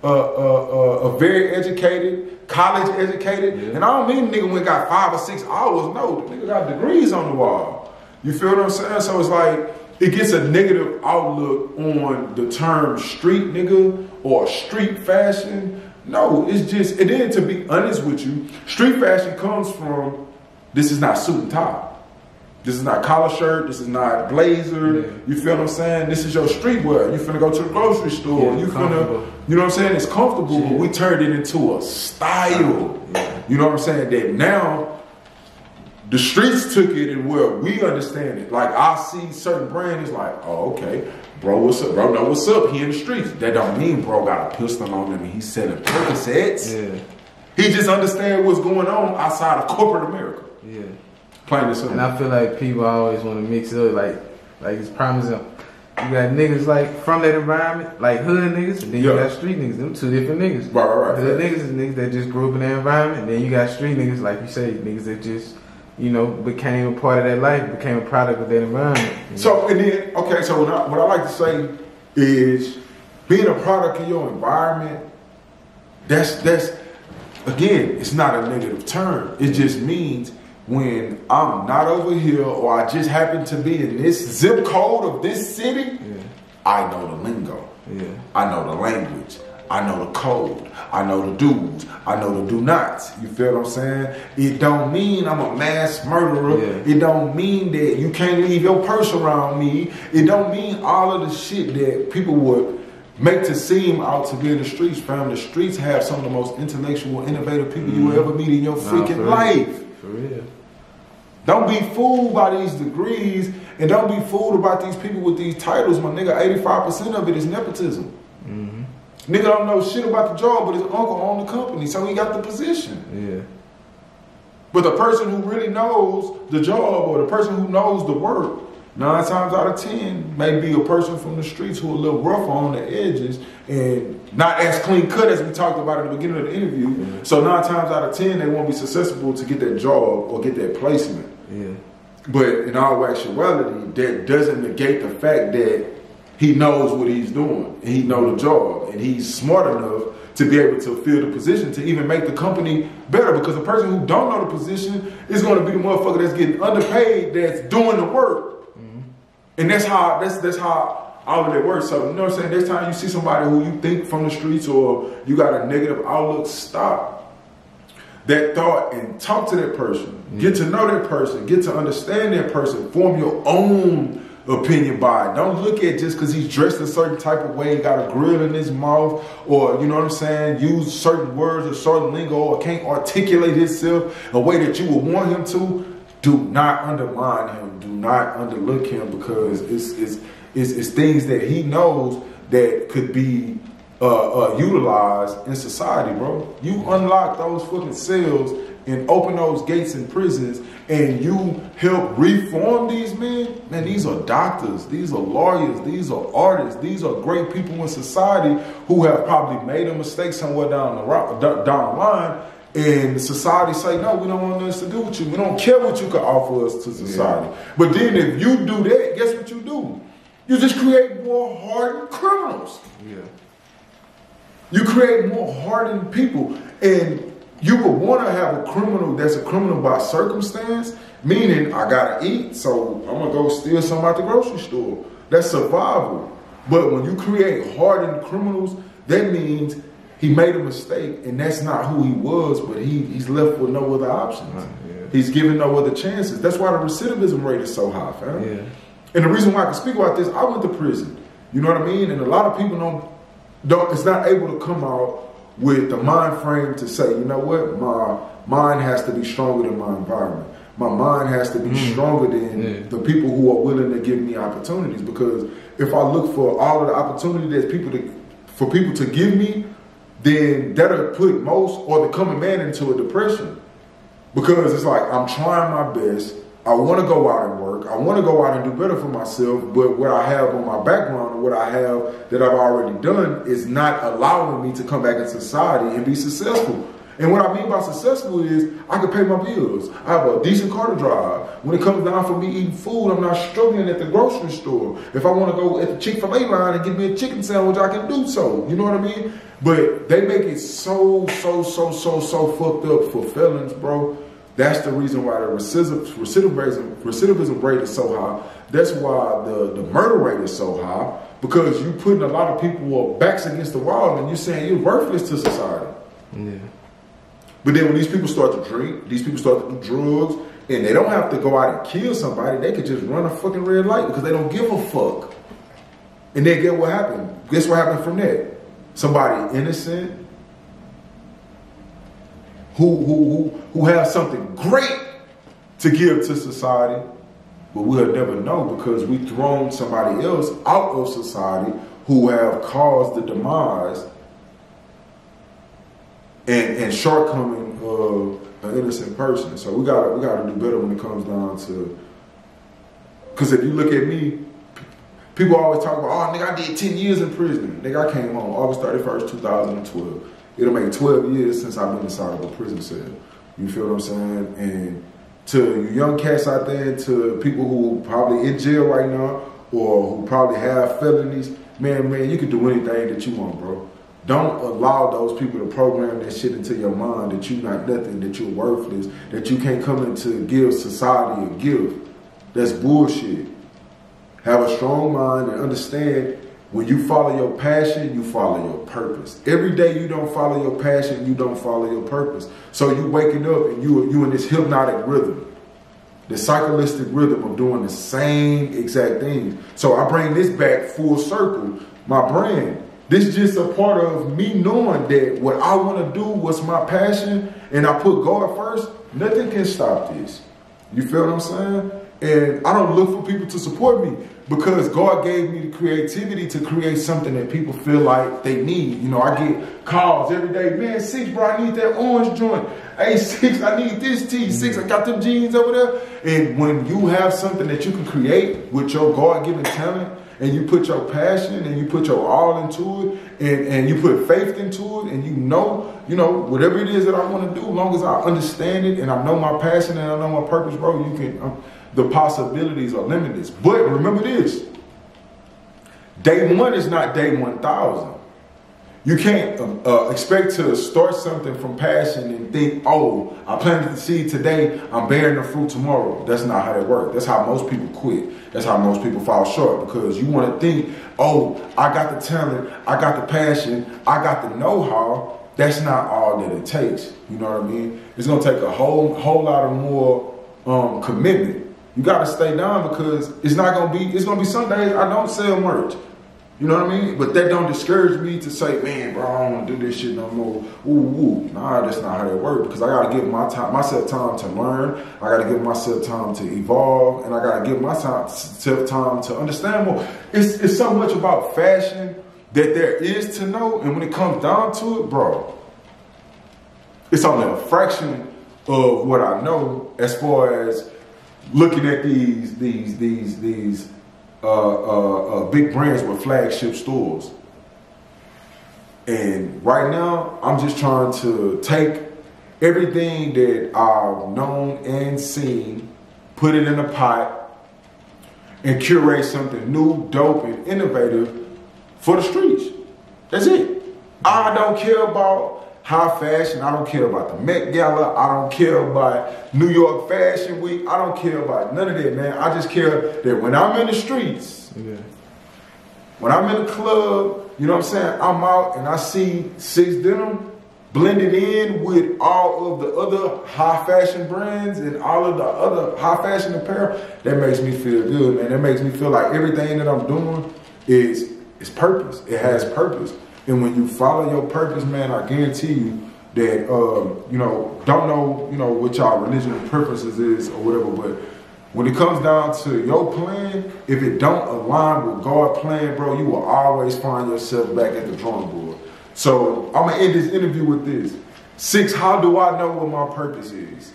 a very educated, college educated, and I don't mean nigga went got 5 or 6 hours. No, the nigga got degrees on the wall. You feel what I'm saying? So it's like it gets a negative outlook on the term street nigga or street fashion. No, it's just, and then to be honest with you, street fashion comes from, this is not suit and tie. This is not collar shirt. This is not blazer. You feel what I'm saying? This is your streetwear. You finna go to the grocery store. You finna, you know what I'm saying? It's comfortable, but we turned it into a style. You know what I'm saying? That now, the streets took it and where we understand it. Like I see certain brands like, oh, okay. Bro, what's up? Bro, know what's up. He in the streets. That don't mean bro got a pistol on him and he's selling Percocets. He just understand what's going on outside of corporate America. Plain and simple. And I feel like people always want to mix it up. Like it's promising. You got niggas like from that environment, like hood niggas, and then you got street niggas. Them two different niggas. Right. Hood niggas is niggas that just grew up in that environment. And then you got street niggas, like you say, niggas that just, you know, became a part of that life, became a product of that environment. So, and then, okay, so what I like to say is being a product of your environment, that's again, it's not a negative term. It just means when I'm not over here or I just happen to be in this zip code of this city, I know the lingo. I know the language. I know the code. I know the do's. I know the do nots. You feel what I'm saying? It don't mean I'm a mass murderer. It don't mean that you can't leave your purse around me. It don't mean all of the shit that people would make to seem out to be in the streets, fam. The streets have some of the most intellectual, innovative people you will ever meet in your freaking life. For real. Don't be fooled by these degrees and don't be fooled about these people with these titles. My nigga, 85% of it is nepotism. Nigga don't know shit about the job, but his uncle owned the company, so he got the position. But the person who really knows the job or the person who knows the work, 9 times out of 10 may be a person from the streets who a little rougher on the edges and not as clean cut as we talked about at the beginning of the interview. So 9 times out of 10 they won't be susceptible to get that job or get that placement. But in all actuality, that doesn't negate the fact that he knows what he's doing and he knows the job and he's smart enough to be able to fill the position to even make the company better, because the person who don't know the position is going to be the motherfucker that's getting underpaid that's doing the work. And that's how all of that works. So you know what I'm saying? Next time you see somebody who you think from the streets or you got a negative outlook, stop that thought and talk to that person. Get to know that person. Get to understand that person. Form your own opinion by it. Don't look at just because he's dressed a certain type of way, got a grill in his mouth, or you know what I'm saying, use certain words or certain lingo, or can't articulate himself a way that you would want him to. Do not undermine him. Do not underlook him, because it's things that he knows that could be utilized in society, bro. You unlock those fucking cells and open those gates in prisons, and you help reform these men. Man, these are doctors, these are lawyers, these are artists, these are great people in society who have probably made a mistake somewhere down the line. And society say, no, we don't want nothing to do with you. We don't care what you can offer us to society. Yeah. But then if you do that, guess what you do? You just create more hardened criminals. Yeah. You create more hardened people. And you would want to have a criminal that's a criminal by circumstance, meaning I gotta eat, so I'm gonna go steal something at the grocery store. That's survival. But when you create hardened criminals, that means he made a mistake, and that's not who he was, but he's left with no other options. Right, yeah. He's given no other chances. That's why the recidivism rate is so high, fam. Yeah. And the reason why I can speak about this, I went to prison. You know what I mean? And a lot of people it's not able to come out with the mind frame to say, you know what, my mind has to be stronger than my environment. My mind has to be stronger than the people who are willing to give me opportunities. Because if I look for all of the opportunities for people to give me, then that'll put most or the common man into a depression. Because it's like, I'm trying my best. I want to go out and work. I want to go out and do better for myself. But what I have on my background, or what I have that I've already done, is not allowing me to come back in society and be successful. And what I mean by successful is I can pay my bills. I have a decent car to drive. When it comes down for me eating food, I'm not struggling at the grocery store. If I want to go at the Chick-fil-A line and get me a chicken sandwich, I can do so. You know what I mean? But they make it so fucked up for felons, bro. That's the reason why the recidivism rate is so high. That's why the murder rate is so high, because you're putting a lot of people backs against the wall and you're saying you're worthless to society. Yeah. But then when these people start to drink, these people start to do drugs, and they don't have to go out and kill somebody, they could just run a fucking red light because they don't give a fuck. And then guess what happened? Guess what happened from that? Somebody innocent, who has something great to give to society, but we'll never know because we've thrown somebody else out of society who have caused the demise and shortcoming of an innocent person. So we gotta do better when it comes down to, because if you look at me, people always talk about, oh nigga, I did 10 years in prison. Nigga, I came home August 31st, 2012. It'll make 12 years since I've been inside of a prison cell. You feel what I'm saying? And to you young cats out there, to people who probably in jail right now, or who probably have felonies, man, you can do anything that you want, bro. Don't allow those people to program that shit into your mind that you're not nothing, that you're worthless, that you can't come into give society a gift. That's bullshit. Have a strong mind and understand, when you follow your passion, you follow your purpose. Every day you don't follow your passion, you don't follow your purpose. So you waking up and you in this hypnotic rhythm, the psycholistic rhythm of doing the same exact thing. So I bring this back full circle, my brand. This is just a part of me knowing that what I want to do, what's my passion, and I put God first, nothing can stop this. You feel what I'm saying? And I don't look for people to support me, because God gave me the creativity to create something that people feel like they need. You know, I get calls every day, man, 6, bro, I need that orange joint. Hey, 6, I need this tea. 6, I got them jeans over there. And when you have something that you can create with your God-given talent, and you put your passion and you put your all into it, and you put faith into it, and you know, whatever it is that I want to do, as long as I understand it and I know my passion and I know my purpose, bro, you can, the possibilities are limitless. But remember this, day one is not day 1,000. You can't expect to start something from passion and think, oh, I planted the seed today, I'm bearing the fruit tomorrow. That's not how that works. That's how most people quit. That's how most people fall short, because you want to think, oh, I got the talent, I got the passion, I got the know-how. That's not all that it takes. You know what I mean? It's going to take a whole lot of more commitment. You got to stay down, because it's going to be some days I don't sell merch. You know what I mean? But that don't discourage me to say, man, bro, I don't want to do this shit no more. Ooh. Nah, that's not how that works. Because I got to give myself time to learn. I got to give myself time to evolve. And I got to give myself time to understand more. It's so much about fashion that there is to know, and when it comes down to it, bro, it's only a fraction of what I know as far as looking at these big brands with flagship stores. And right now, I'm just trying to take everything that I've known and seen, put it in a pot, and curate something new, dope, and innovative for the streets. That's it. I don't care about high fashion. I don't care about the Met Gala. I don't care about New York Fashion Week. I don't care about none of that, man. I just care that when I'm in the streets, when I'm in the club, you know what I'm saying, I'm out and I see 6 Denim blended in with all of the other high fashion brands and all of the other high fashion apparel. That makes me feel good, man. That makes me feel like everything that I'm doing is purpose. It has purpose. And when you follow your purpose, man, I guarantee you that, you know, don't know, you know, what y'all religion preferences is or whatever, but when it comes down to your plan, if it don't align with God's plan, bro, you will always find yourself back at the drawing board. So I'm gonna end this interview with this. 6, how do I know what my purpose is?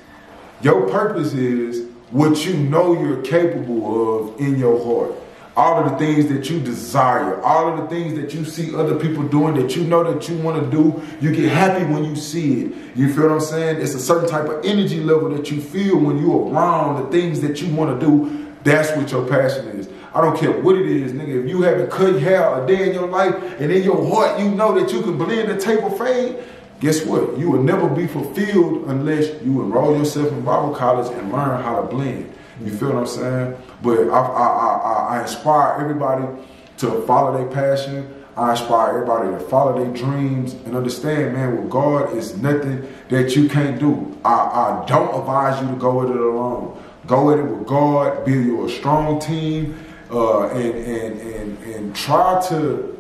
Your purpose is what you know you're capable of in your heart. All of the things that you desire, all of the things that you see other people doing that you know that you want to do, you get happy when you see it. You feel what I'm saying? It's a certain type of energy level that you feel when you're around the things that you want to do. That's what your passion is. I don't care what it is, nigga. If you haven't cut your hair a day in your life and in your heart you know that you can blend the tape of fade, guess what? You will never be fulfilled unless you enroll yourself in Bible college and learn how to blend. You feel what I'm saying? But I inspire everybody to follow their passion. I inspire everybody to follow their dreams and understand, man, with God is nothing that you can't do. I don't advise you to go at it alone. Go at it with God, build you a strong team, and try to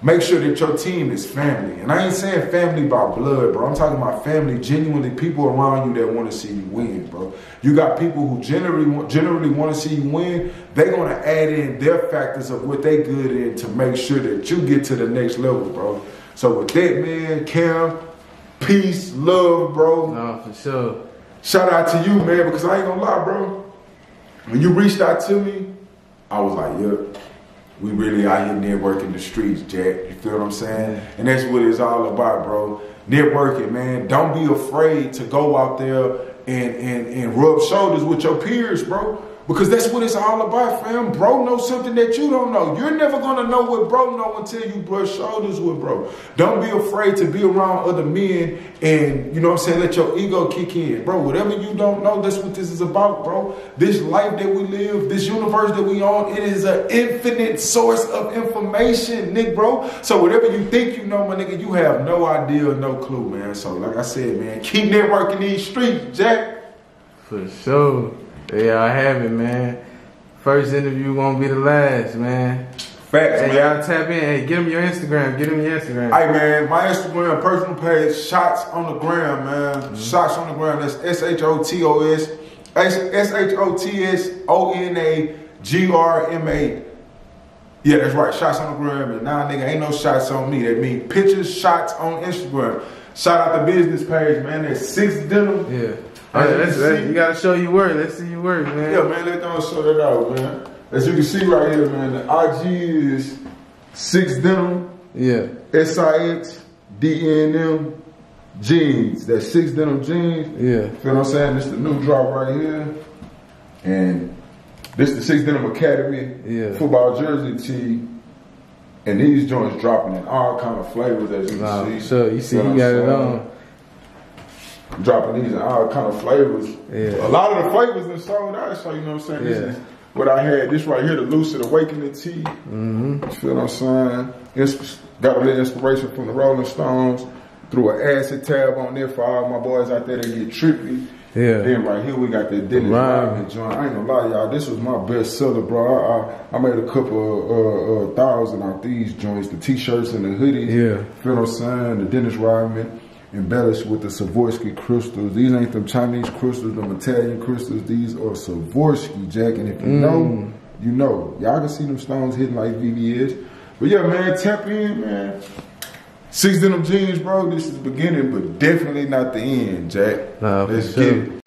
make sure that your team is family. And I ain't saying family by blood, bro. I'm talking about family, genuinely people around you that want to see you win, bro. You got people who generally want to see you win. They're going to add in their factors of what they good in to make sure that you get to the next level, bro. So with that, man, Cam, peace, love, bro. No, for sure. Shout out to you, man, because I ain't going to lie, bro. When you reached out to me, I was like, yep. We really out here networking the streets, Jack. You feel what I'm saying? And that's what it's all about, bro. Networking, man. Don't be afraid to go out there and rub shoulders with your peers, bro. Because that's what it's all about, fam. Bro knows something that you don't know. You're never going to know what bro know until you brush shoulders with bro. Don't be afraid to be around other men and, you know what I'm saying, let your ego kick in. Bro, whatever you don't know, that's what this is about, bro. This life that we live, this universe that we on, it is an infinite source of information, Nick, bro. So whatever you think you know, my nigga, you have no idea, no clue, man. So like I said, man, keep networking these streets, Jack. For sure. Yeah, I have it, man. First interview won't be the last, man. Facts, hey, man. y'all tap in. Hey, get them your Instagram. Get them your Instagram. Hey, man, my Instagram personal page, Shots on the Gram, man. Shots on the Gram. That's SHOTOS. SHOTSONAGRMA. Yeah, that's right. Shots on the Gram. And nah, nigga, ain't no shots on me. That mean pictures, shots on Instagram. Shout out the business page, man. That's 6 Denim. Yeah. You gotta show your work. Let's see your work, man. Yeah, man, let's go show that out, man. As you can see right here, man, the IG is 6 Denim. Yeah. SIXDNM jeans. That's 6 Denim jeans. Yeah. Feel what I'm saying? This is the new drop right here. And this is the 6 Denim Academy football jersey tee. And these joints dropping in all kind of flavors, as you can see. So you see, you got it on. Dropping these in all kind of flavors. Yeah. A lot of the flavors are sold out, so you know what I'm saying? This is what I had. This right here, the Lucid Awakening tee. You feel what I'm saying? Got a little inspiration from the Rolling Stones. Threw an acid tab on there for all my boys out there that get trippy. Yeah. Then right here we got the Denim joint. I ain't gonna lie, y'all. This was my best seller, bro. I made a couple of thousand out these joints, the t-shirts and the hoodies. Yeah. Feel what I'm saying? The Dennis Rodman. Embellished with the Swarovski crystals. These ain't them Chinese crystals, them Italian crystals. These are Swarovski, Jack. And if you know, you know. Y'all can see them stones hitting like VVS. But yeah, man, tap in, man. 6 Denim jeans, bro. This is the beginning, but definitely not the end, Jack. Nah, let's for get sure. it.